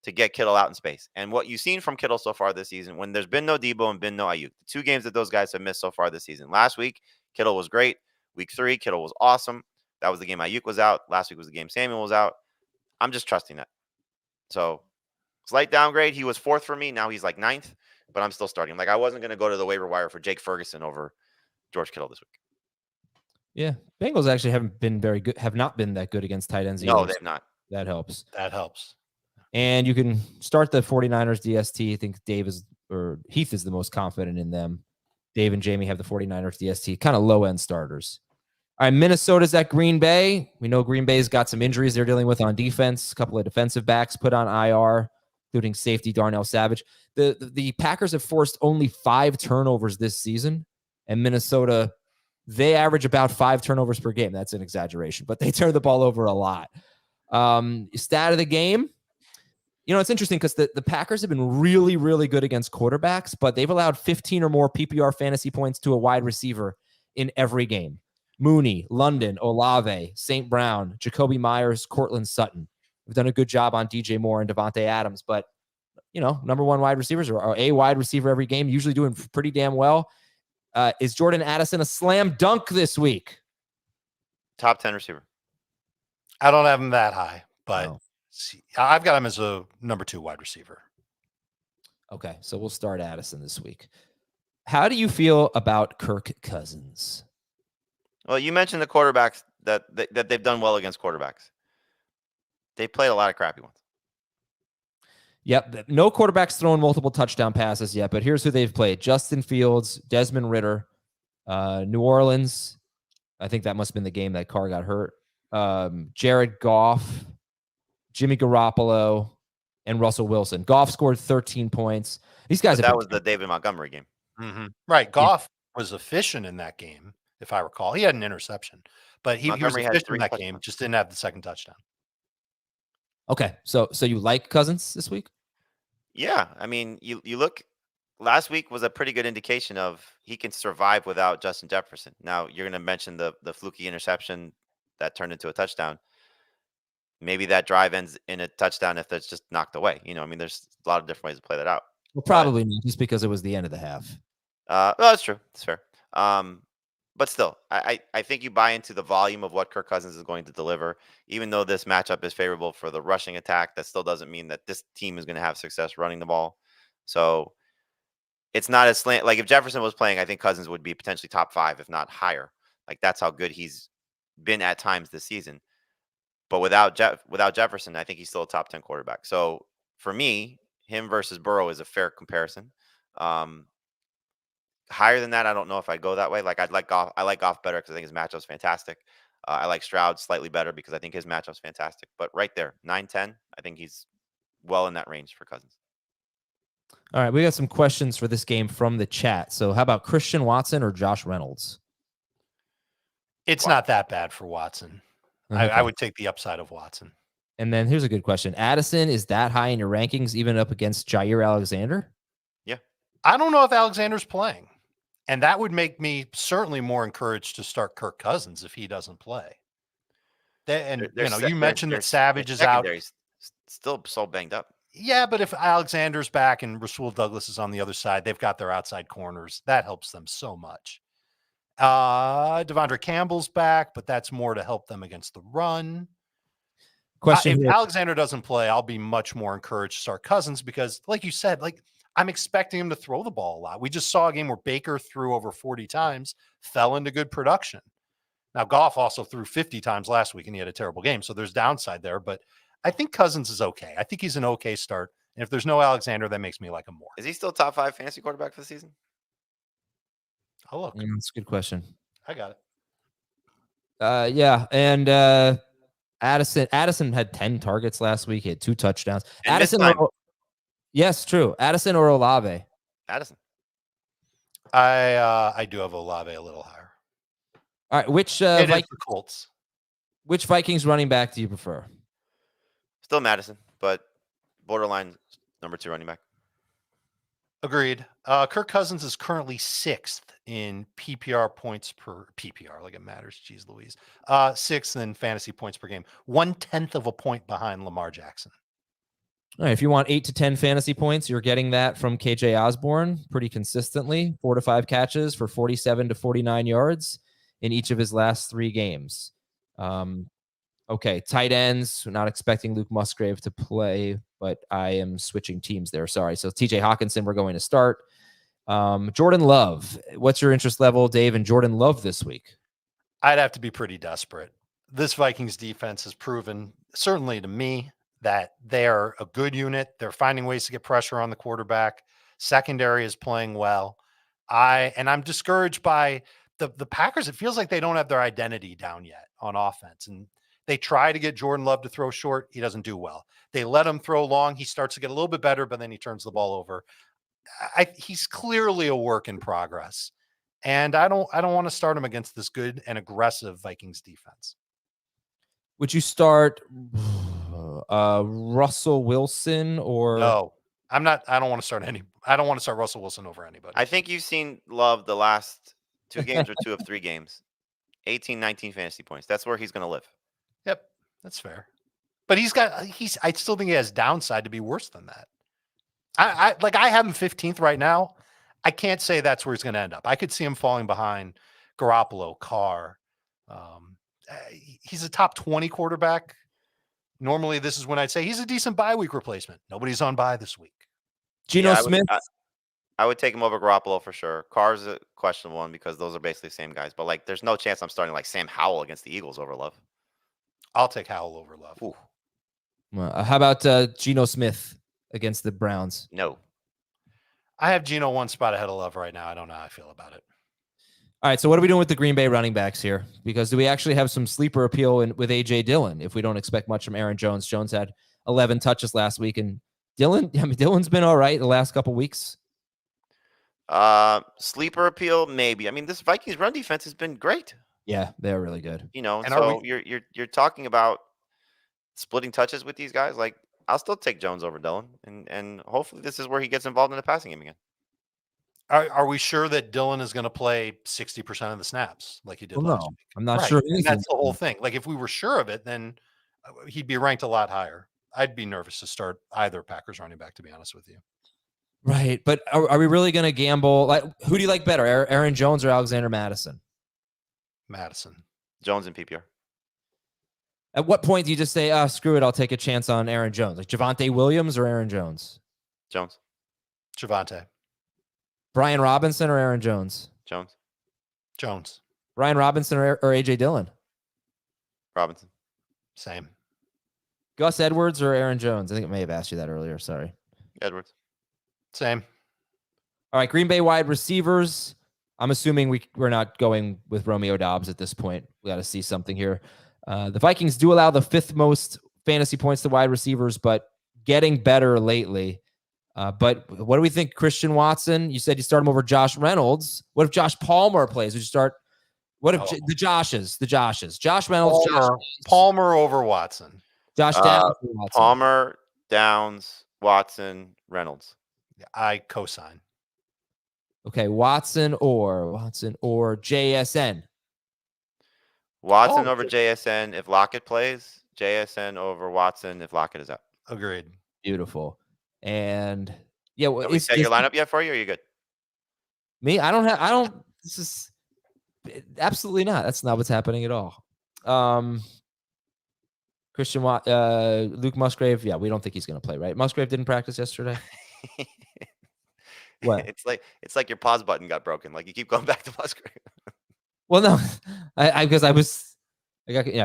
to get Kittle out in space. And what you've seen from Kittle so far this season, when there's been no Debo and been no Ayuk, the 2 games that those guys have missed so far this season. Last week, Kittle was great. Week 3, Kittle was awesome. That was the game Ayuk was out. Last week was the game Samuel was out. I'm just trusting that. So, slight downgrade. He was 4th for me. Now he's like 9th, but I'm still starting. Like, I wasn't going to go to the waiver wire for Jake Ferguson over George Kittle this week. Yeah. Bengals actually haven't been very good, have not been that good against tight ends. No, they've not. That helps. And you can start the 49ers DST. I think Heath is the most confident in them. Dave and Jamie have the 49ers DST, kind of low-end starters. All right, Minnesota's at Green Bay. We know Green Bay's got some injuries they're dealing with on defense. A couple of defensive backs put on IR, including safety Darnell Savage. The Packers have forced only 5 turnovers this season, and Minnesota, they average about 5 turnovers per game. That's an exaggeration, but they turn the ball over a lot. Stat of the game. It's interesting because the Packers have been really, really good against quarterbacks, but they've allowed 15 or more PPR fantasy points to a wide receiver in every game. Mooney, London, Olave, St. Brown, Jacoby Myers, Cortland Sutton. We've done a good job on DJ Moore and Devontae Adams, but, number 1 wide receivers or a wide receiver every game, usually doing pretty damn well. Is Jordan Addison a slam dunk this week? Top 10 receiver. I don't have him that high, but I've got him as a number 2 wide receiver. Okay, so we'll start Addison this week. How do you feel about Kirk Cousins? Well, you mentioned the quarterbacks that they've done well against quarterbacks. They played a lot of crappy ones. Yep. No quarterbacks throwing multiple touchdown passes yet, but here's who they've played. Justin Fields, Desmond Ridder, New Orleans. I think that must have been the game that Carr got hurt. Jared Goff, Jimmy Garoppolo, and Russell Wilson. Goff scored 13 points. These guys But that was the David Montgomery game. Mm-hmm. Right. Goff was efficient in that game, if I recall. He had an interception, but he was efficient in that game, just didn't have the second touchdown. Okay. So you like Cousins this week? Yeah. I mean, you look, last week was a pretty good indication of he can survive without Justin Jefferson. Now, you're going to mention the fluky interception that turned into a touchdown. Maybe that drive ends in a touchdown if that's just knocked away. I mean, there's a lot of different ways to play that out. Well, probably not, just because it was the end of the half. Well, that's true. That's fair. But still, I think you buy into the volume of what Kirk Cousins is going to deliver. Even though this matchup is favorable for the rushing attack, that still doesn't mean that this team is going to have success running the ball. So it's not as slant. Like if Jefferson was playing, I think Cousins would be potentially top 5, if not higher. Like that's how good he's been at times this season. But without Jefferson, I think he's still a top 10 quarterback. So for me, him versus Burrow is a fair comparison. Higher than that, I don't know if I go that way. Like I like Goff better because I think his matchup's fantastic. I like Stroud slightly better because I think his matchup's fantastic. But right there, 9-10, I think he's well in that range for Cousins. All right, we got some questions for this game from the chat. So how about Christian Watson or Josh Reynolds? It's not that bad for Watson. Okay. I would take the upside of Watson. And then here's a good question. Addison, is that high in your rankings, even up against Jair Alexander? Yeah. I don't know if Alexander's playing. And that would make me certainly more encouraged to start Kirk Cousins if he doesn't play. You mentioned that Savage is out. He's still so banged up. Yeah, but if Alexander's back and Rasul Douglas is on the other side, they've got their outside corners. That helps them so much. Devondre Campbell's back, but that's more to help them against the run. If Alexander doesn't play, I'll be much more encouraged to start Cousins because, like you said, I'm expecting him to throw the ball a lot. We just saw a game where Baker threw over 40 times, fell into good production. Now, Goff also threw 50 times last week, and he had a terrible game, so there's downside there. But I think Cousins is okay. I think he's an okay start. And if there's no Alexander, that makes me like him more. Is he still top 5 fantasy quarterback for the season? I'll look. That's a good question. I got it. Yeah, and Addison had 10 targets last week. He had 2 touchdowns. And Addison, yes, true. Addison or Olave? Addison. I do have Olave a little higher. All right, which Colts? Which Vikings running back do you prefer? Still Madison, but borderline number 2 running back. Agreed. Kirk Cousins is currently 6th in PPR points per PPR, like it matters. Jeez Louise. 6th in fantasy points per game. 1/10 of a point behind Lamar Jackson. All right, if you want 8 to 10 fantasy points, you're getting that from KJ Osborne pretty consistently. 4 to 5 catches for 47 to 49 yards in each of his last 3 games. Okay, tight ends. We're not expecting Luke Musgrave to play, but I am switching teams there. Sorry. So TJ Hawkinson, we're going to start. Jordan Love. What's your interest level, Dave, in Jordan Love this week? I'd have to be pretty desperate. This Vikings defense has proven, certainly to me, that they are a good unit. They're finding ways to get pressure on the quarterback. Secondary is playing well. I'm discouraged by the Packers. It feels like they don't have their identity down yet on offense. And they try to get Jordan Love to throw short. He doesn't do well. They let him throw long. He starts to get a little bit better, but then he turns the ball over. He's clearly a work in progress. And I don't want to start him against this good and aggressive Vikings defense. Would you start Russell Wilson or no? I'm not. I don't want to start Russell Wilson over anybody. I think you've seen Love the last 2 games or 2 of 3 games. 18, 19 fantasy points. That's where he's going to live. Yep, that's fair. But I still think he has downside to be worse than that. I have him 15th right now. I can't say that's where he's going to end up. I could see him falling behind Garoppolo, Carr. He's a top 20 quarterback. Normally, this is when I'd say he's a decent bye week replacement. Nobody's on bye this week. Geno Smith. I would take him over Garoppolo for sure. Carr's a questionable one because those are basically the same guys. But like, there's no chance I'm starting like Sam Howell against the Eagles over Love. I'll take Howell over Love. Ooh, How about Geno Smith against the Browns? no. I have Geno one spot ahead of Love right now. I don't know how I feel about it. All right, so what are we doing with the Green Bay running backs here? Because do we actually have some sleeper appeal with A.J. Dillon if we don't expect much from Aaron Jones? Jones had 11 touches last week, and Dillon's been all right the last couple weeks. Sleeper appeal, maybe. I mean, this Vikings run defense has been great. Yeah, they're really good. You know, And so you're talking about splitting touches with these guys. Like, I'll still take Jones over Dillon, and hopefully this is where he gets involved in the passing game again. Are we sure that Dillon is going to play 60% of the snaps like he did last week? I'm not Right, sure. and that's the whole thing. Like, if we were sure of it, then he'd be ranked a lot higher. I'd be nervous to start either Packers running back, to be honest with you. Right, but are we really going to gamble? Like, who do you like better, Aaron Jones or Alexander Madison? Madison. Jones in PPR. At what point do you just say, screw it, I'll take a chance on Aaron Jones? Like Javonte Williams or Aaron Jones? Jones. Javonte. Brian Robinson or Aaron Jones? Jones. Jones. Brian Robinson or A.J. Dillon? Robinson. Same. Gus Edwards or Aaron Jones? I think I may have asked you that earlier. Sorry. Edwards. Same. All right, Green Bay wide receivers. I'm assuming we're not going with Romeo Doubs at this point. We got to see something here. The Vikings do allow the 5th most fantasy points to wide receivers, but getting better lately. But what do we think, Christian Watson? You said you start him over Josh Reynolds. What if Josh Palmer plays? Would you start? What if the Joshes? Josh Reynolds, Palmer over Watson. Josh Downs, Watson. Palmer, Downs, Watson, Reynolds. I co-sign. Okay, Watson or JSN. Watson over JSN if Lockett plays. JSN over Watson if Lockett is out. Agreed. Beautiful. And yeah, Have we set your lineup yet for you? Or are you good? Me? I don't. This is absolutely not. That's not what's happening at all. Luke Musgrave. Yeah, we don't think he's going to play, right? Musgrave didn't practice yesterday. What? It's like your pause button got broken. Like you keep going back to Musgrave. Well, no,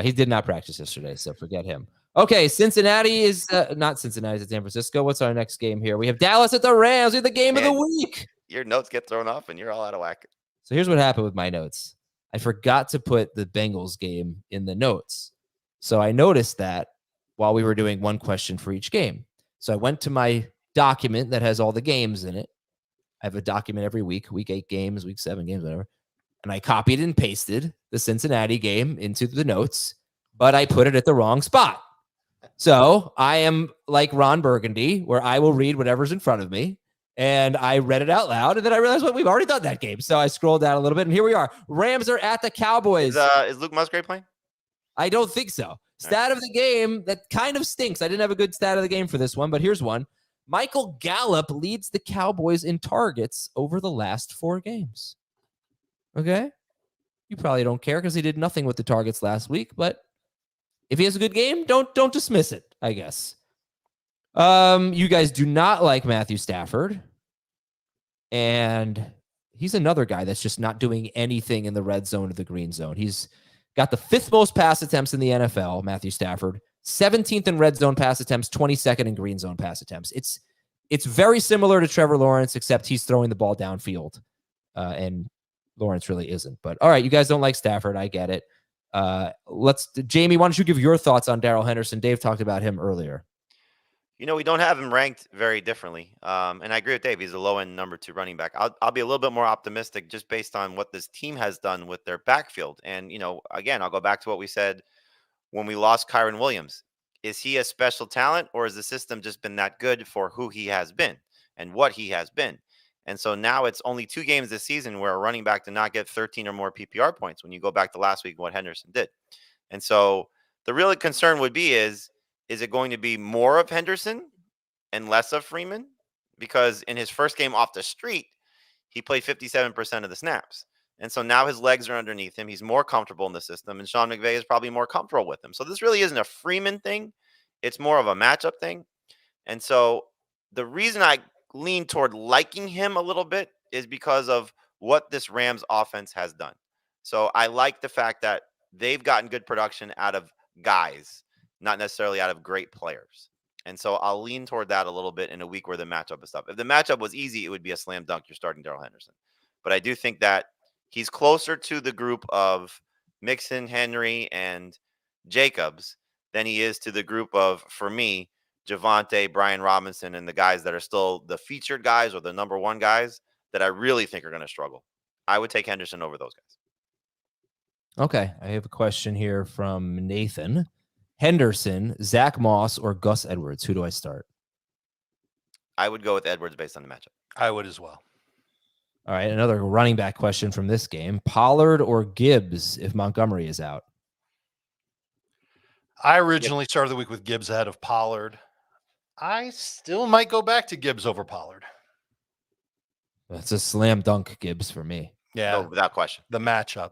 he did not practice yesterday, so forget him. Okay, Cincinnati is not Cincinnati, it's San Francisco. What's our next game here? We have Dallas at the Rams. We have the game of the week. Your notes get thrown off and you're all out of whack. So here's what happened with my notes. I forgot to put the Bengals game in the notes. So I noticed that while we were doing one question for each game. So I went to my document that has all the games in it. I have a document every week 8 games, week 7 games, whatever. And I copied and pasted the Cincinnati game into the notes, but I put it at the wrong spot. So I am like Ron Burgundy, where I will read whatever's in front of me. And I read it out loud, and then I realized, we've already done that game. So I scrolled down a little bit, and here we are. Rams are at the Cowboys. Is Luke Musgrave playing? I don't think so. Stat of the game, that kind of stinks. I didn't have a good stat of the game for this one, but here's one. Michael Gallup leads the Cowboys in targets over the last 4 games. Okay? You probably don't care because he did nothing with the targets last week, but if he has a good game, don't dismiss it, I guess. You guys do not like Matthew Stafford, and he's another guy that's just not doing anything in the red zone or the green zone. He's got the 5th most pass attempts in the NFL, Matthew Stafford, 17th in red zone pass attempts, 22nd in green zone pass attempts. It's very similar to Trevor Lawrence, except he's throwing the ball downfield, and Lawrence really isn't. But all right, you guys don't like Stafford. I get it. Jamie, why don't you give your thoughts on Darrell Henderson? Dave talked about him earlier. You know, we don't have him ranked very differently. And I agree with Dave. He's a low-end number 2 running back. I'll be a little bit more optimistic just based on what this team has done with their backfield. And, you know, again, I'll go back to what we said when we lost Kyron Williams. Is he a special talent, or has the system just been that good for who he has been and what he has been? And so now it's only 2 games this season where a running back did not get 13 or more PPR points when you go back to last week and what Henderson did. And so the real concern would be is it going to be more of Henderson and less of Freeman? Because in his first game off the street, he played 57% of the snaps. And so now his legs are underneath him. He's more comfortable in the system, and Sean McVay is probably more comfortable with him. So this really isn't a Freeman thing. It's more of a matchup thing. And so the reason I lean toward liking him a little bit is because of what this Rams offense has done. So I like the fact that they've gotten good production out of guys, not necessarily out of great players. And so I'll lean toward that a little bit in a week where the matchup is tough. If the matchup was easy, it would be a slam dunk. You're starting Darrell Henderson. But I do think that he's closer to the group of Mixon, Henry, and Jacobs than he is to the group of, for me, Javonte, Brian Robinson, and the guys that are still the featured guys or the number one guys that I really think are going to struggle. I would take Henderson over those guys. Okay, I have a question here from Nathan. Henderson, Zach Moss, or Gus Edwards? Who do I start? I would go with Edwards based on the matchup. I would as well. All right, another running back question from this game. Pollard or Gibbs if Montgomery is out? I originally started the week with Gibbs ahead of Pollard. I still might go back to Gibbs over Pollard. That's a slam dunk Gibbs for me. Yeah, No, without question. the matchup.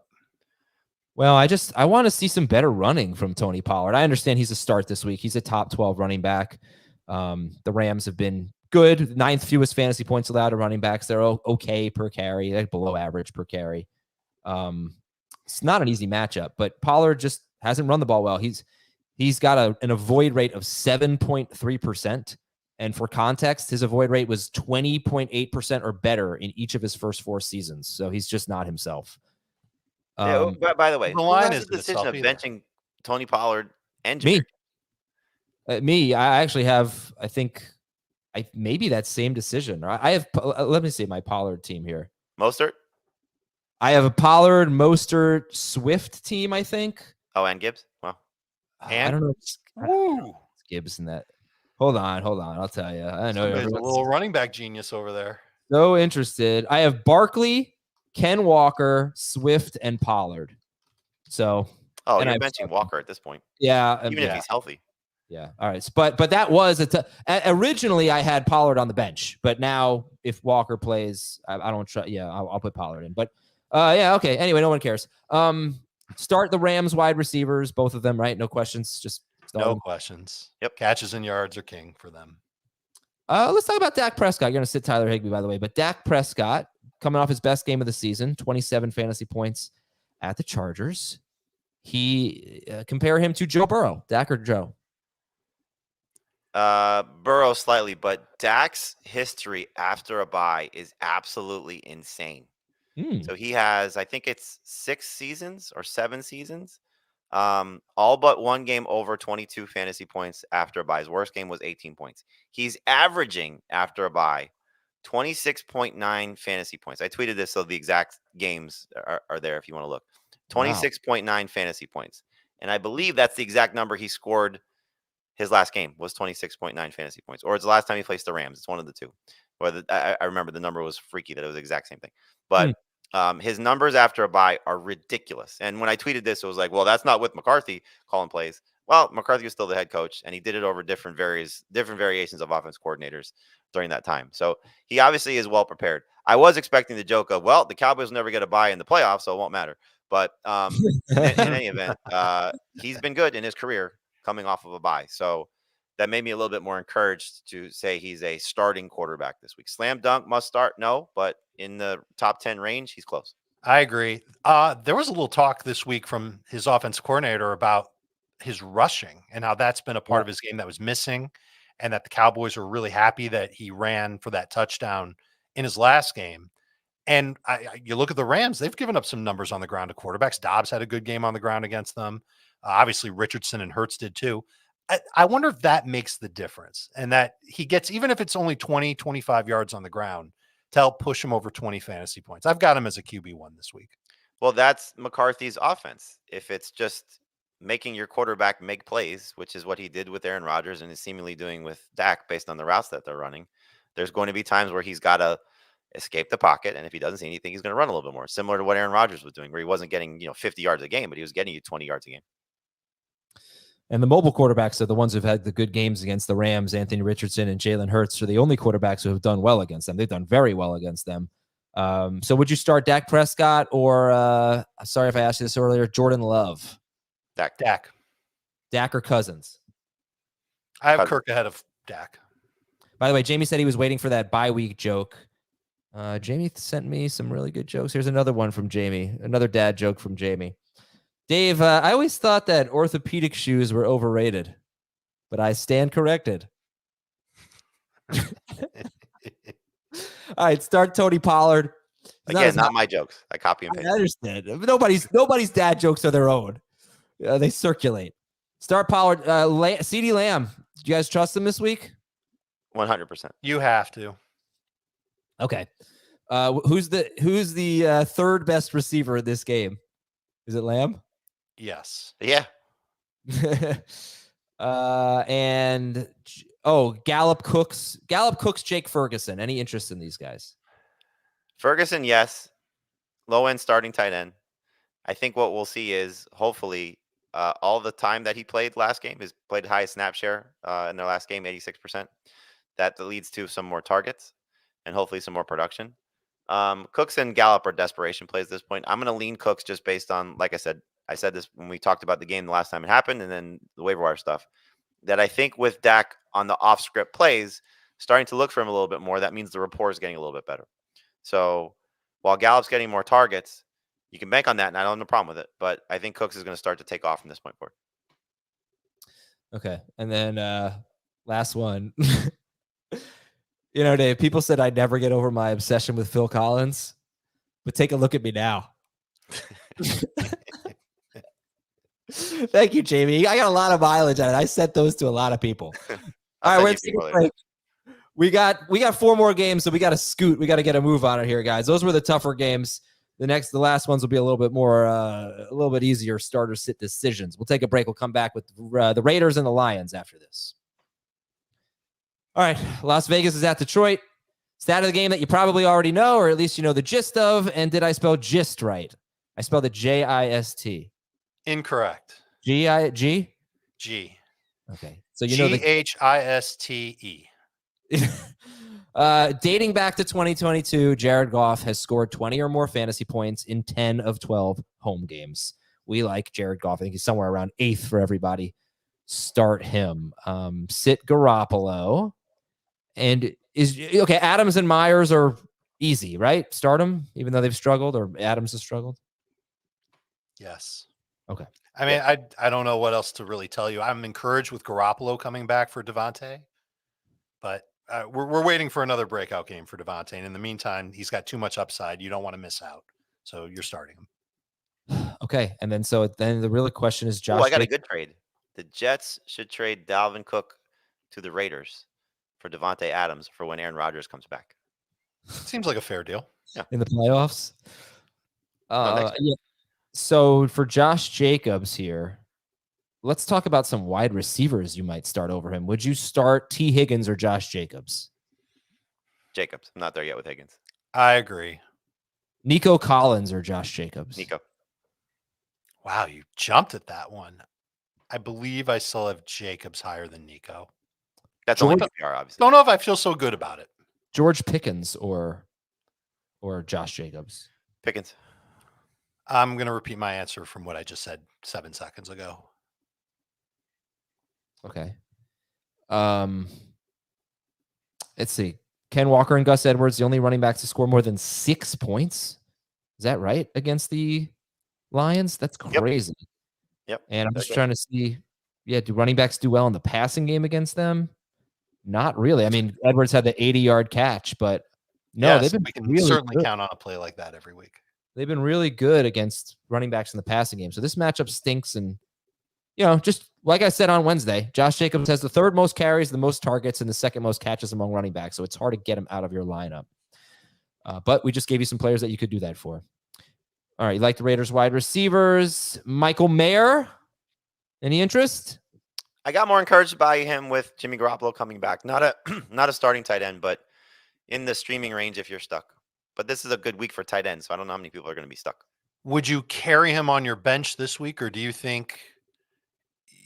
Well, I want to see some better running from Tony Pollard. I understand he's a start this week. He's a top 12 running back. The Rams have been good. 9th fewest fantasy points allowed to running backs. They're okay per carry. They're below average per carry. It's not an easy matchup, but Pollard just hasn't run the ball well. He's got an avoid rate of 7.3%. And for context, his avoid rate was 20.8% or better in each of his first 4 seasons. So he's just not himself. By the way, the line who has is the decision of benching Tony Pollard and Me. Jameer? Me, I actually have, I think, maybe that same decision. I have, let me see my Pollard team here. Mostert? I have a Pollard, Mostert, Swift team, I think. Oh, and Gibbs? Well, I don't know. Woo! Gibbs in that. Hold on. I'll tell you. I know There's a everyone's little running back genius over there. so interested. I have Barkley, Ken Walker, Swift, and Pollard. So, you're benching Walker at this point. Yeah, even if he's healthy. Yeah. All right. But that was originally I had Pollard on the bench, but now if Walker plays, I don't try. Yeah, I'll put Pollard in. But yeah. Okay. Anyway, no one cares. Start the Rams wide receivers, both of them, right? No questions. Just start No them. questions. Yep. Catches and yards are king for them. Let's talk about Dak Prescott. You're going to sit Tyler Higbee, by the way, but Dak Prescott coming off his best game of the season, 27 fantasy points at the Chargers. He compare him to Joe Burrow, Dak or Joe? Burrow slightly, but Dak's history after a bye is absolutely insane. So he has, I think it's 6 seasons or 7 seasons, all but one game over 22 fantasy points after a bye. His worst game was 18 points. He's averaging after a bye 26.9 fantasy points. I tweeted this, so the exact games are there if you want to look. 26.9 fantasy points. And I believe that's the exact number he scored his last game was 26.9 fantasy points. Or it's the last time he faced the Rams. It's one of the two. Or I remember the number was freaky that it was the exact same thing. But his numbers after a bye are ridiculous. And when I tweeted this, it was like, well, that's not with McCarthy calling plays. Well, McCarthy was still the head coach, and he did it over different variations of offense coordinators during that time. So he obviously is well prepared. I was expecting the joke of, well, the Cowboys will never get a bye in the playoffs, so it won't matter. But in any event, he's been good in his career coming off of a bye. So that made me a little bit more encouraged to say he's a starting quarterback this week. Slam dunk, must start? No, but in the top 10 range, he's close. I agree. There was a little talk this week from his offensive coordinator about his rushing and how that's been a part of his game that was missing, and that the Cowboys were really happy that he ran for that touchdown in his last game. And you look at the Rams, they've given up some numbers on the ground to quarterbacks. Dobbs had a good game on the ground against them. Obviously, Richardson and Hurts did too. I wonder if that makes the difference, and that he gets, even if it's only 20, 25 yards on the ground, to help push him over 20 fantasy points. I've got him as a QB1 this week. Well, that's McCarthy's offense. If it's just making your quarterback make plays, which is what he did with Aaron Rodgers and is seemingly doing with Dak based on the routes that they're running, there's going to be times where he's got to escape the pocket, and if he doesn't see anything, he's going to run a little bit more, similar to what Aaron Rodgers was doing, where he wasn't getting 50 yards a game, but he was getting you 20 yards a game. And the mobile quarterbacks are the ones who've had the good games against the Rams. Anthony Richardson and Jalen Hurts are the only quarterbacks who have done well against them. They've done very well against them. So would you start Dak Prescott or, sorry if I asked you this earlier, Jordan Love? Dak or Cousins? I have Kirk ahead of Dak. By the way, Jamie said he was waiting for that bye week joke. Jamie sent me some really good jokes. Here's another one from Jamie. Another dad joke from Jamie. Dave, I always thought that orthopedic shoes were overrated, but I stand corrected. All right, start Tony Pollard. Again, not my jokes. I copy and I paste. understand. Nobody's dad jokes are their own. They circulate. Start Pollard. CeeDee Lamb. Do you guys trust him this week? 100%. You have to. Okay. Who's the third best receiver in this game? Is it Lamb? Yes. Yeah. Gallup Cooks, Jake Ferguson. Any interest in these guys? Ferguson, yes. Low end starting tight end. I think what we'll see is hopefully all the time that he played last game, is played highest snap share in their last game, 86%. That leads to some more targets and hopefully some more production. Cooks and Gallup are desperation plays at this point. I'm going to lean Cooks just based on, like I said this when we talked about the game the last time it happened, and then the waiver wire stuff, that I think with Dak on the off script plays, starting to look for him a little bit more, that means the rapport is getting a little bit better. So while Gallup's getting more targets, you can bank on that, and I don't have no problem with it. But I think Cooks is going to start to take off from this point forward. Okay. And then last one. Dave, people said I'd never get over my obsession with Phil Collins, but take a look at me now. Thank you, Jamie. I got a lot of mileage on it. I sent those to a lot of people. All right, we're taking a break. We got 4 more games, so we got to scoot. We got to get a move on it here, guys. Those were the tougher games. The last ones will be a little bit easier starter sit decisions. We'll take a break. We'll come back with the Raiders and the Lions after this. All right, Las Vegas is at Detroit. Stat of the game that you probably already know, or at least you know the gist of. And did I spell gist right? I spelled it J-I-S-T. Incorrect. G? G. Okay, so you know the G-H-I-S-T-E. Dating back to 2022, Jared Goff has scored 20 or more fantasy points in 10 of 12 home games. We like Jared Goff. I think he's somewhere around 8th for everybody. Start him. Sit Garoppolo. And Adams and Myers are easy, right? Start them, even though they've struggled, or Adams has struggled. Yes. Okay. I mean, I don't know what else to really tell you. I'm encouraged with Garoppolo coming back for Devontae, but we're waiting for another breakout game for Devontae. And in the meantime, he's got too much upside. You don't want to miss out. So you're starting him. Okay. And then the real question is Josh. I got a good trade. The Jets should trade Dalvin Cook to the Raiders for Devontae Adams for when Aaron Rodgers comes back. Seems like a fair deal. Yeah. In the playoffs. Yeah. So for Josh Jacobs here, let's talk about some wide receivers you might start over him. Would you start T. Higgins or Josh Jacobs? Jacobs. I'm not there yet with Higgins. I agree. Nico Collins or Josh Jacobs? Nico. Wow, you jumped at that one. I believe I still have Jacobs higher than Nico. That's only PPR, obviously. Don't know if I feel so good about it. George Pickens or Josh Jacobs? Pickens. I'm going to repeat my answer from what I just said 7 seconds ago. Okay. Let's see. Ken Walker and Gus Edwards, the only running backs to score more than 6 points. Is that right? Against the Lions? That's crazy. Yep. And I'm just trying to see, do running backs do well in the passing game against them? Not really. I mean, Edwards had the 80-yard catch, but no, yes, they've been we can really certainly good. count on a play like that every week. They've been really good against running backs in the passing game. So this matchup stinks. And, just like I said on Wednesday, Josh Jacobs has the 3rd most carries, the most targets, and the 2nd most catches among running backs. So it's hard to get him out of your lineup. But we just gave you some players that you could do that for. All right. You like the Raiders wide receivers? Michael Mayer. Any interest? I got more encouraged by him with Jimmy Garoppolo coming back. Not a starting tight end, but in the streaming range if you're stuck. But this is a good week for tight ends, so I don't know how many people are going to be stuck. Would you carry him on your bench this week, or do you think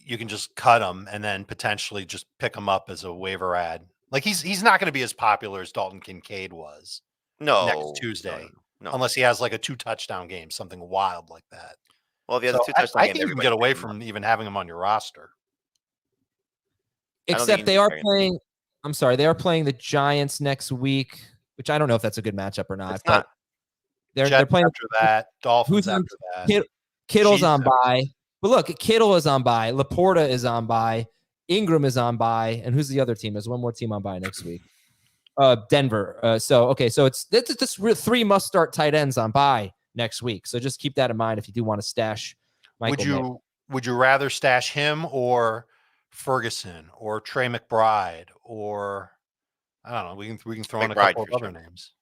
you can just cut him and then potentially just pick him up as a waiver ad? Like he's not going to be as popular as Dalton Kincaid was next Tuesday, no. Unless he has like a 2 touchdown game, something wild like that. Well, if he has a 2 touchdown game, I think you can get away from even having him on your roster. Except they are playing I'm sorry. They are playing the Giants next week, which I don't know if that's a good matchup or not. It's but not. they're Jets playing after that, Dolphins who's on after that. Kittle's Chiefs on after bye. But look, Kittle is on bye. Laporta is on bye. Ingram is on bye. And who's the other team? There's one more team on bye next week. Denver. So it's 3 must-start tight ends on bye next week. So just keep that in mind if you do want to stash Michael. Would you rather stash him or Ferguson or Trey McBride or I don't know? We can throw in a McBride couple of for other sure. names.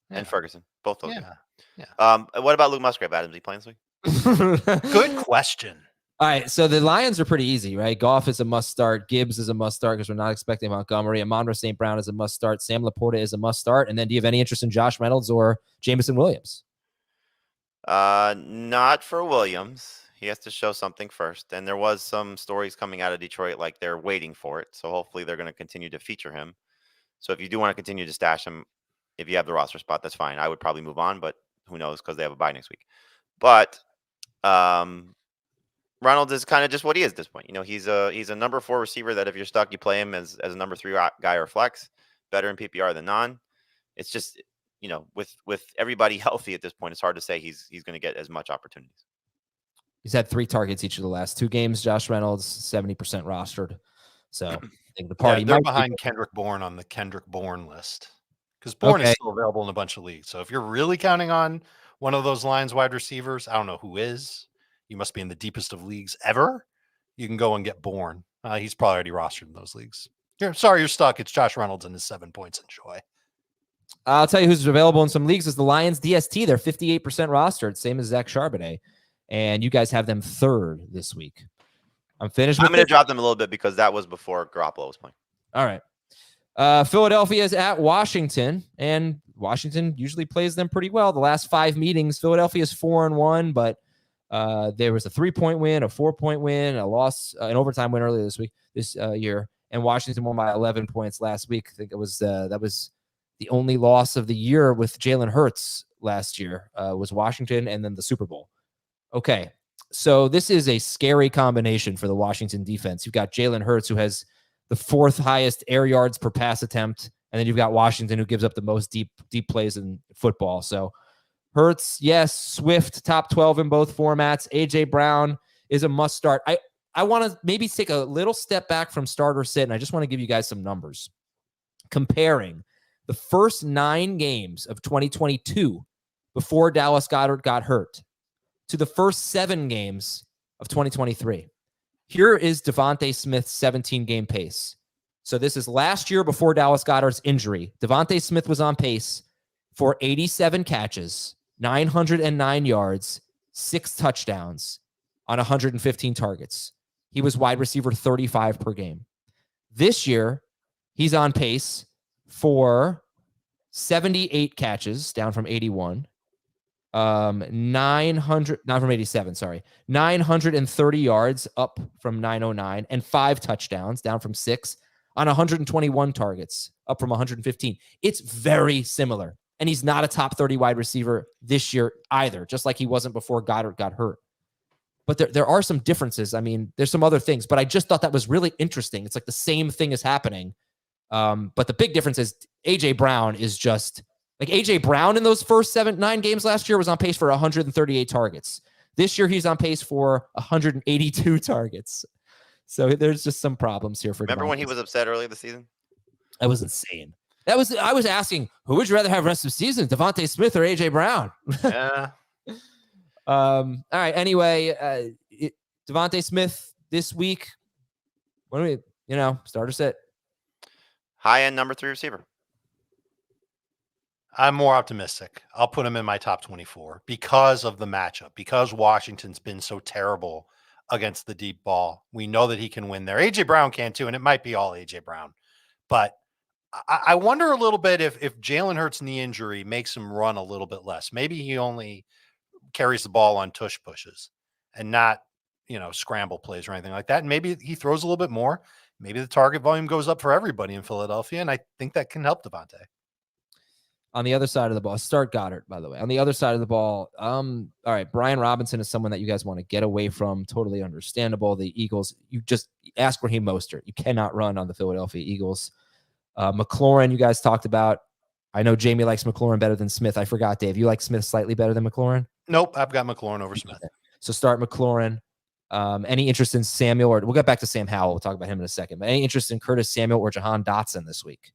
And Ferguson, both those. Yeah. What about Luke Musgrave? Adams, he playing this week? Good question. All right, so the Lions are pretty easy, right? Goff is a must-start. Gibbs is a must-start because we're not expecting Montgomery. Amon-Ra St. Brown is a must-start. Sam Laporta is a must-start. And then do you have any interest in Josh Reynolds or Jameson Williams? Not for Williams. He has to show something first. And there was some stories coming out of Detroit like they're waiting for it. So hopefully they're going to continue to feature him. So if you do want to continue to stash him, if you have the roster spot, that's fine. I would probably move on, but who knows because they have a bye next week. But Reynolds is kind of just what he is at this point. He's a number 4 receiver that if you're stuck, you play him as a number 3 guy or flex, better in PPR than non. It's just, with everybody healthy at this point, it's hard to say he's going to get as much opportunities. He's had 3 targets each of the last 2 games. Josh Reynolds, 70% rostered. So I think the party they're behind Kendrick Bourne on the Kendrick Bourne list because Bourne is still available in a bunch of leagues. So if you're really counting on one of those Lions wide receivers, I don't know who is. You must be in the deepest of leagues ever. You can go and get Bourne. He's probably already rostered in those leagues. You're stuck. It's Josh Reynolds and his 7 points. Enjoy. I'll tell you who's available in some leagues is the Lions DST. They're 58% rostered, same as Zach Charbonnet. And you guys have them 3rd this week. I'm finished. I'm going to drop them a little bit because that was before Garoppolo was playing. All right. Philadelphia is at Washington, and Washington usually plays them pretty well. The last 5 meetings, Philadelphia is 4-1, but there was a 3-point win, a 4-point win, a loss, an overtime win earlier this year, and Washington won by 11 points last week. I think it was that was the only loss of the year with Jalen Hurts last year was Washington, and then the Super Bowl. Okay, so this is a scary combination for the Washington defense. You've got Jalen Hurts, who has the 4th highest air yards per pass attempt, and then you've got Washington, who gives up the most deep plays in football. So Hurts, yes. Swift, top 12 in both formats. A.J. Brown is a must start. I want to maybe take a little step back from start or sit, and I just want to give you guys some numbers. Comparing the first 9 games of 2022 before Dallas Goedert got hurt to the first 7 games of 2023. Here is Devontae Smith's 17-game pace. So this is last year before Dallas Goedert's injury. Devontae Smith was on pace for 87 catches, 909 yards, 6 touchdowns on 115 targets. He was wide receiver 35 per game. This year, he's on pace for 78 catches, down from 81. 900, not from 87, sorry. 930 yards, up from 909, and 5 touchdowns, down from 6, on 121 targets, up from 115. It's very similar. And he's not a top 30 wide receiver this year either, just like he wasn't before Goddard got hurt. But there are some differences. I mean, there's some other things, but I just thought that was really interesting. It's like the same thing is happening. But the big difference is A.J. Brown is just like A.J. Brown in those first 9 games last year was on pace for 138 targets. This year, he's on pace for 182 targets. So there's just some problems here for Remember Devontae. when he was upset earlier this season? That was insane. I was asking, who would you rather have rest of the season, Devontae Smith or A.J. Brown? Yeah. All right. Anyway, Devontae Smith this week. What do we, starter sit? High-end number 3 receiver. I'm more optimistic. I'll put him in my top 24 because of the matchup, because Washington's been so terrible against the deep ball. We know that he can win there. A.J. Brown can too, and it might be all A.J. Brown. But I wonder a little bit if Jalen Hurts' knee injury makes him run a little bit less. Maybe he only carries the ball on tush pushes and not, scramble plays or anything like that. And maybe he throws a little bit more. Maybe the target volume goes up for everybody in Philadelphia, and I think that can help Devontae. On the other side of the ball, start Goddard, by the way. On the other side of the ball, all right, Brian Robinson is someone that you guys want to get away from. Totally understandable. The Eagles, you just ask Raheem Mostert. You cannot run on the Philadelphia Eagles. McLaurin, you guys talked about. I know Jamie likes McLaurin better than Smith. I forgot, Dave. You like Smith slightly better than McLaurin? Nope, I've got McLaurin over Smith. Okay. So start McLaurin. Any interest in Samuel? Or we'll get back to Sam Howell. We'll talk about him in a second. But any interest in Curtis Samuel or Jahan Dotson this week?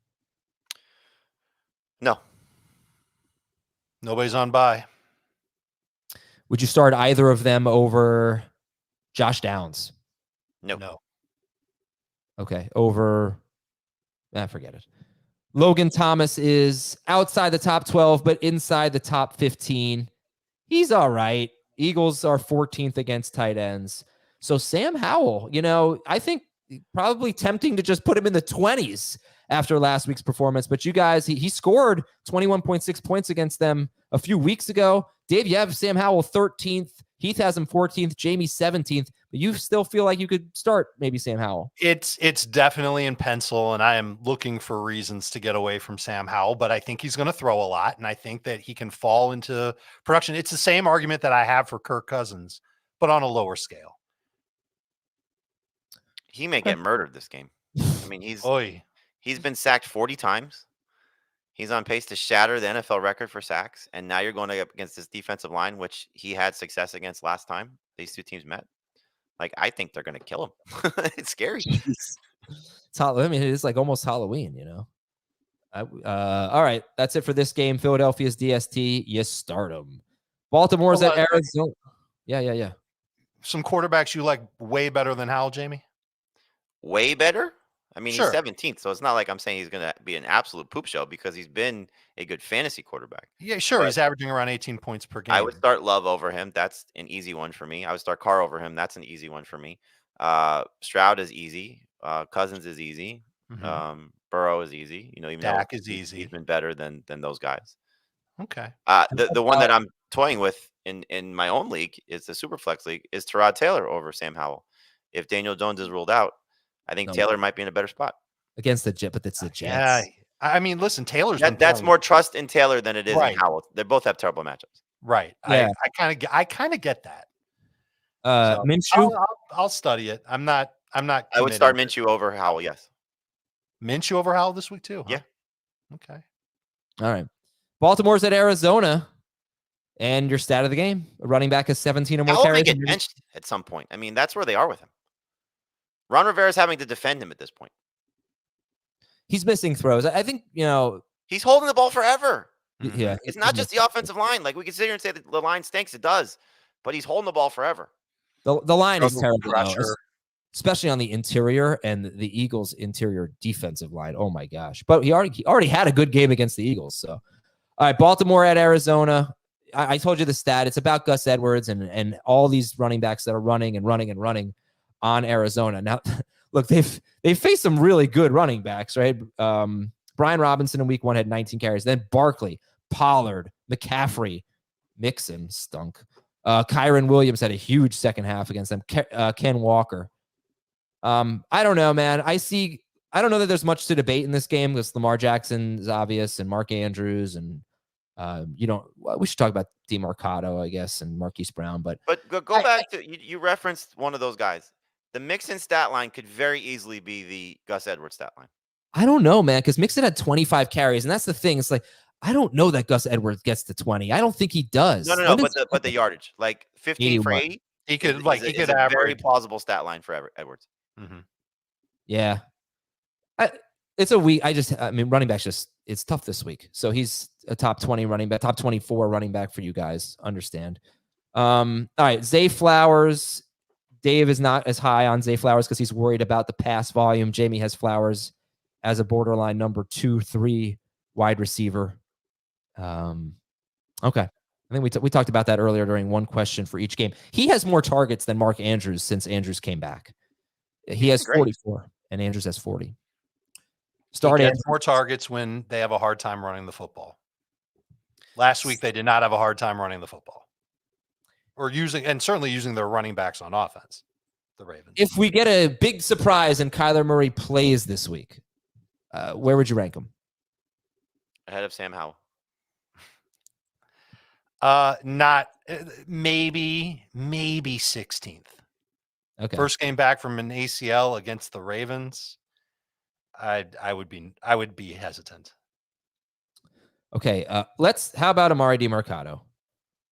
No. Nobody's on bye. Would you start either of them over Josh Downs? No. Okay. Over, forget it. Logan Thomas is outside the top 12, but inside the top 15. He's all right. Eagles are 14th against tight ends. So Sam Howell, I think probably tempting to just put him in the 20s after last week's performance. But you guys, he scored 21.6 points against them a few weeks ago. Dave, you have Sam Howell 13th. Heath has him 14th. Jamie 17th. But you still feel like you could start maybe Sam Howell. It's definitely in pencil, and I am looking for reasons to get away from Sam Howell, but I think he's going to throw a lot, and I think that he can fall into production. It's the same argument that I have for Kirk Cousins, but on a lower scale. He may get murdered this game. I mean, he's been sacked 40 times. He's on pace to shatter the NFL record for sacks, and now you're going up against this defensive line, which he had success against last time these two teams met. Like, I think they're going to kill him. It's scary. It's I mean, it is like almost Halloween, all right, that's it for this game. Philadelphia's DST. You start them. Baltimore's at Arizona. Yeah. Some quarterbacks you like way better than Howell, Jamie? Way better? I mean, Sure. He's 17th, so it's not like I'm saying he's going to be an absolute poop show because he's been a good fantasy quarterback. Yeah, sure. But he's averaging around 18 points per game. I would start Love over him. That's an easy one for me. I would start Carr over him. That's an easy one for me. Stroud is easy. Cousins is easy. Mm-hmm. Burrow is easy. Even Dak is easy. He's been better than those guys. Okay. The one that I'm toying with in my own league is the Superflex league is Tyrod Taylor over Sam Howell. If Daniel Jones is ruled out, I think Taylor might be in a better spot against the Jets, but it's the Jets. Yeah, I mean, listen, Taylor's that's more trust in Taylor than it is in Howell. They both have terrible matchups. Right. Yeah. I kind of get that. Minshew. I'll study it. I'm not. I would start Minshew over Howell. Yes. Minshew over Howell this week too. Huh? Yeah. Okay. All right. Baltimore's at Arizona, and your stat of the game: a running back has 17 or more carries. Get benched at some point. I mean, that's where they are with him. Ron Rivera's having to defend him at this point. He's missing throws. I think, he's holding the ball forever. Yeah. It's not just the offensive line. Like, we can sit here and say that the line stinks. It does. But he's holding the ball forever. The line is terrible, especially on the interior and the Eagles' interior defensive line. Oh, my gosh. But he already had a good game against the Eagles. So, all right, Baltimore at Arizona. I told you the stat. It's about Gus Edwards and all these running backs that are running on Arizona. Now, look, they've faced some really good running backs, right? Brian Robinson in week 1 had 19 carries. Then Barkley, Pollard, McCaffrey, Mixon stunk. Kyron Williams had a huge second half against them. Ken Walker. I don't know, man. I don't know that there's much to debate in this game because Lamar Jackson is obvious and Mark Andrews and we should talk about DeMarcado, I guess, and Marquise Brown. But go back to you referenced one of those guys. The Mixon stat line could very easily be the Gus Edwards stat line. I don't know, man, because Mixon had 25 carries, and that's the thing. It's like, I don't know that Gus Edwards gets to 20. I don't think he does. No, but the yardage, like 15 for 80, he could average a very plausible stat line for Edwards. Mm-hmm. Yeah, it's a week. I mean, running backs it's tough this week. So he's a top 20 running back, top 24 running back for you guys. Understand? All right, Zay Flowers. Dave is not as high on Zay Flowers because he's worried about the pass volume. Jamie has Flowers as a borderline number 2-3 wide receiver. Okay. I think we talked about that earlier during one question for each game. He has more targets than Mark Andrews since Andrews came back. He has 44 and Andrews has 40. He gets more targets when they have a hard time running the football. Last week, they did not have a hard time running the football. Or certainly using their running backs on offense, the Ravens. If we get a big surprise and Kyler Murray plays this week, where would you rank him? Ahead of Sam Howell. Not maybe 16th. Okay. First game back from an ACL against the Ravens. I would be hesitant. Okay, how about Amari DiMercado?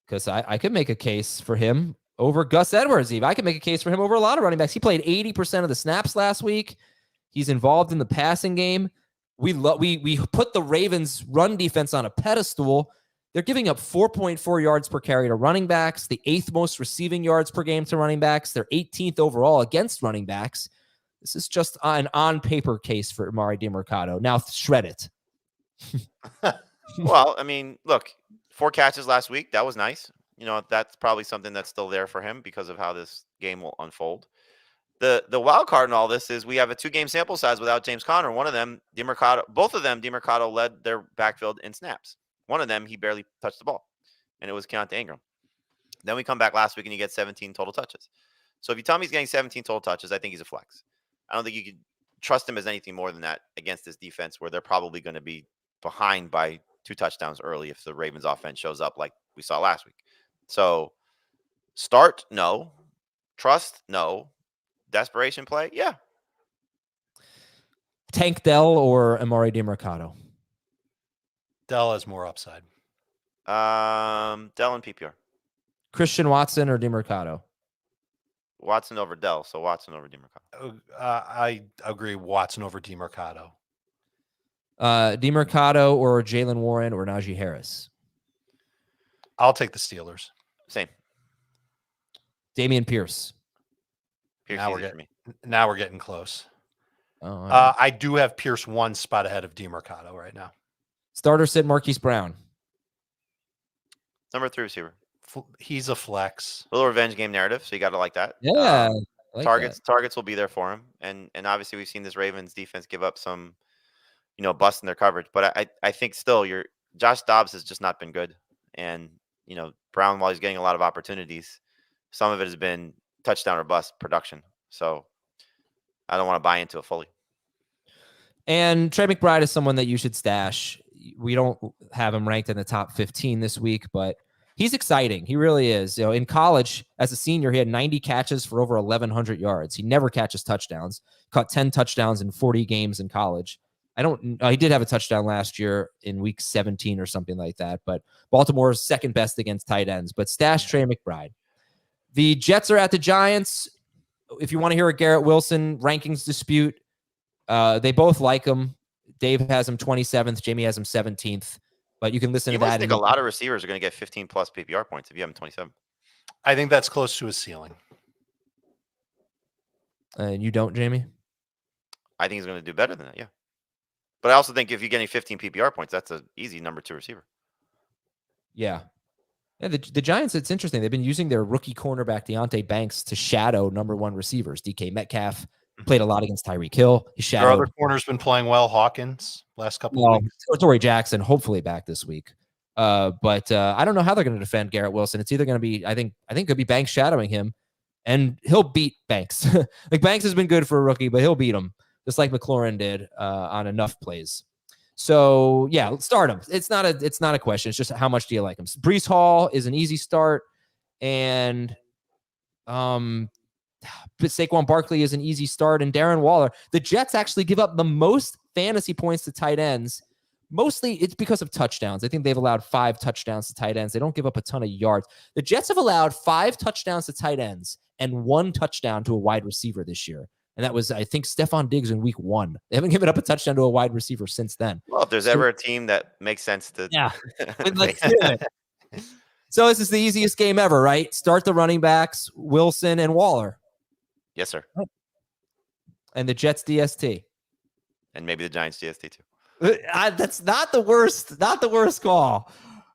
Because I could make a case for him over Gus Edwards. Eve, I could make a case for him over a lot of running backs. He played 80% of the snaps last week. He's involved in the passing game. We put the Ravens' run defense on a pedestal. They're giving up 4.4 yards per carry to running backs, the 8th most receiving yards per game to running backs. They're 18th overall against running backs. This is just an on-paper case for Amari DiMercado. Now shred it. Well, I mean, look, 4 catches last week. That was nice. That's probably something that's still there for him because of how this game will unfold. The wild card in all this is we have a 2-game sample size without James Conner. One of them, both of them, DiMercado led their backfield in snaps. One of them, he barely touched the ball, and it was Keontae Ingram. Then we come back last week and he gets 17 total touches. So if you tell me he's getting 17 total touches, I think he's a flex. I don't think you could trust him as anything more than that against this defense where they're probably going to be behind by 2 touchdowns early if the Ravens offense shows up like we saw last week. So start, no. Trust, no. Desperation play, yeah. Tank Dell or Amari DiMercado? Dell has more upside. Dell and PPR. Christian Watson or DiMercado? Watson over Dell, so Watson over DiMercado. I agree. Watson over DiMercado. DiMercado or Jalen Warren or Najee Harris? I'll take the Steelers. Same. Damian Pierce. Now we're getting close. Oh, right. I do have Pierce 1 spot ahead of DiMercado right now. Starter sit Marquise Brown. Number 3 receiver. He's a flex. A little revenge game narrative, so you got to like that. Yeah. Targets will be there for him, and obviously we've seen this Ravens defense give up some, bust in their coverage. But I think still Josh Dobbs has just not been good, and Brown, while he's getting a lot of opportunities, some of it has been touchdown or bust production. So I don't want to buy into it fully. And Trey McBride is someone that you should stash. We don't have him ranked in the top 15 this week, but he's exciting. He really is. In college, as a senior, he had 90 catches for over 1,100 yards. He never catches touchdowns. Caught 10 touchdowns in 40 games in college. He did have a touchdown last year in week 17 or something like that, but Baltimore's second best against tight ends. But stash Trey McBride. The Jets are at the Giants. If you want to hear a Garrett Wilson rankings dispute, they both like him. Dave has him 27th. Jamie has him 17th. But you can listen to that. I think a lot of receivers are going to get 15 plus PPR points if you have him 27. I think that's close to his ceiling. And you don't, Jamie? I think he's going to do better than that, yeah. But I also think if you're getting 15 PPR points, that's an easy number 2 receiver. Yeah. Yeah, the Giants, it's interesting. They've been using their rookie cornerback, Deonte Banks, to shadow number 1 receivers. DK Metcalf played a lot against Tyreek Hill. He shadowed. Our other corner's been playing well. Hawkins last couple of weeks. Torrey Jackson, hopefully back this week. But I don't know how they're going to defend Garrett Wilson. It's either going to be, I think it could be Banks shadowing him, and he'll beat Banks. Like Banks has been good for a rookie, but he'll beat him, just like McLaurin did on enough plays. So yeah, start him. It's not a question. It's just how much do you like him? Breece Hall is an easy start, and Saquon Barkley is an easy start, and Darren Waller. The Jets actually give up the most fantasy points to tight ends. Mostly it's because of touchdowns. I think they've allowed 5 touchdowns to tight ends. They don't give up a ton of yards. The Jets have allowed 5 touchdowns to tight ends and 1 touchdown to a wide receiver this year. And that was, I think, Stephon Diggs in week 1. They haven't given up a touchdown to a wide receiver since then. Well, if there's ever a team that makes sense to... Yeah. Let's do it. So this is the easiest game ever, right? Start the running backs, Wilson and Waller. Yes, sir. And the Jets DST. And maybe the Giants DST too. That's not the worst call.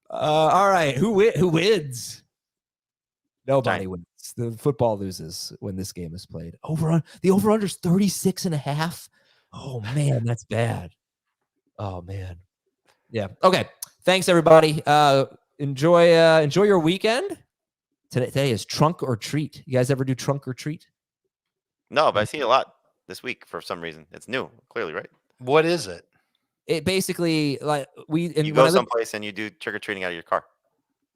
All right. Who wins? Nobody wins. The football loses when this game is played. The over-under is 36.5. Oh, man, that's bad. Oh, man. Yeah. Okay. Thanks, everybody. Enjoy your weekend. Today is trunk or treat. You guys ever do trunk or treat? No, but I see a lot this week for some reason. It's new, clearly, right? What is it? It basically, like, you go someplace and you do trick or treating out of your car.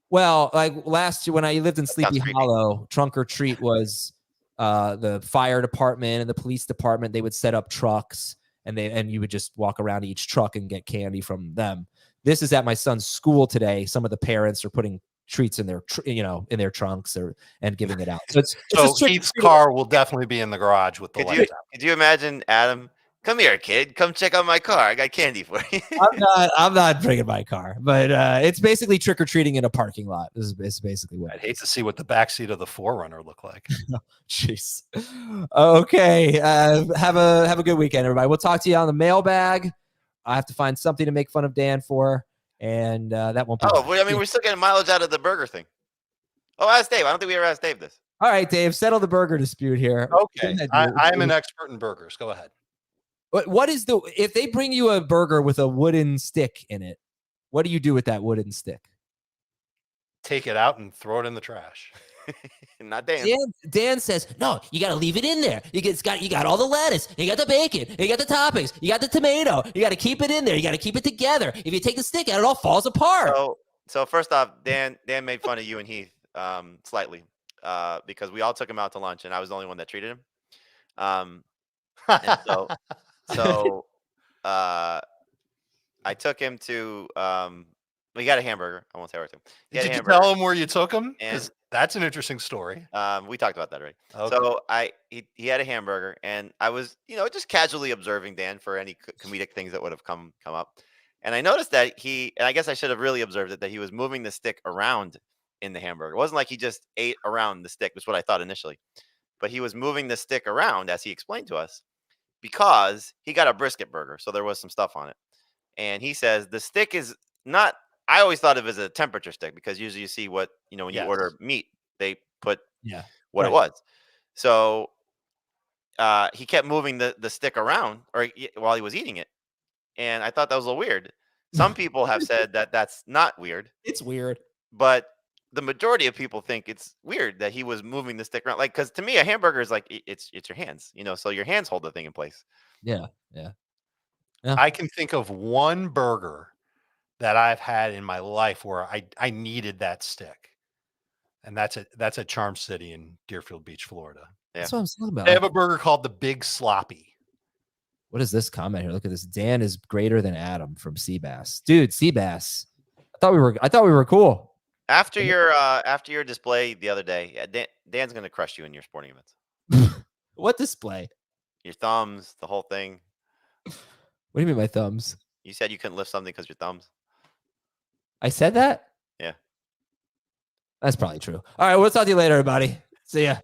Well, like last year when I lived in Sleepy Hollow, trunk or treat was the fire department and the police department. They would set up trucks and you would just walk around each truck and get candy from them. This is at my son's school today. Some of the parents are putting treats in their in their trunks and giving it out. So it's So a Heath's car will definitely be in the garage with the lights out. Could you imagine Adam? Come here, kid. Come check out my car. I got candy for you. I'm not bringing my car, but it's basically trick or treating in a parking lot. This is basically what I'd hate to see what the backseat of the 4Runner look like. Jeez. Okay. Have a good weekend, everybody. We'll talk to you on the mailbag. I have to find something to make fun of Dan for, and that won't be. Oh, I mean, we're still getting mileage out of the burger thing. Oh, ask Dave. I don't think we ever asked Dave this. All right, Dave, settle the burger dispute here. Okay. I'm an expert in burgers. Go ahead. What is if they bring you a burger with a wooden stick in it, what do you do with that wooden stick? Take it out and throw it in the trash. Not Dan. Dan says, no, you got to leave it in there. You got all the lettuce, you got the bacon, you got the toppings, you got the tomato. You got to keep it in there. You got to keep it together. If you take the stick out, it all falls apart. So first off, Dan made fun of you and Heath slightly because we all took him out to lunch and I was the only one that treated him. And so I took him to we got a hamburger. I won't say where to. Did you tell him where you took him? Because that's an interesting story. We talked about that already. Okay. So he had a hamburger, and I was just casually observing Dan for any comedic things that would have come up, and I noticed that and I guess I should have really observed it, that he was moving the stick around in the hamburger. It wasn't like he just ate around the stick, which is what I thought initially, but he was moving the stick around as he explained to us because he got a brisket burger, so there was some stuff on it, and he says the stick is not. I always thought of it as a temperature stick because usually you see what, when you order meat, they put what it was. So he kept moving the stick around while he was eating it. And I thought that was a little weird. Some people have said that that's not weird. It's weird. But the majority of people think it's weird that he was moving the stick around. Like, because to me, a hamburger is like, it's your hands, so your hands hold the thing in place. Yeah. I can think of one burger that I've had in my life where I needed that stick. And that's at Charm City in Deerfield Beach, Florida. Yeah. That's what I'm talking about. They have a burger called the Big Sloppy. What is this comment here? Look at this. Dan is greater than Adam from Seabass. Dude, Seabass. I thought we were cool. After your display the other day, Dan's going to crush you in your sporting events. What display? Your thumbs, the whole thing. What do you mean my thumbs? You said you couldn't lift something because your thumbs. I said that? Yeah. That's probably true. All right, we'll talk to you later, everybody. See ya.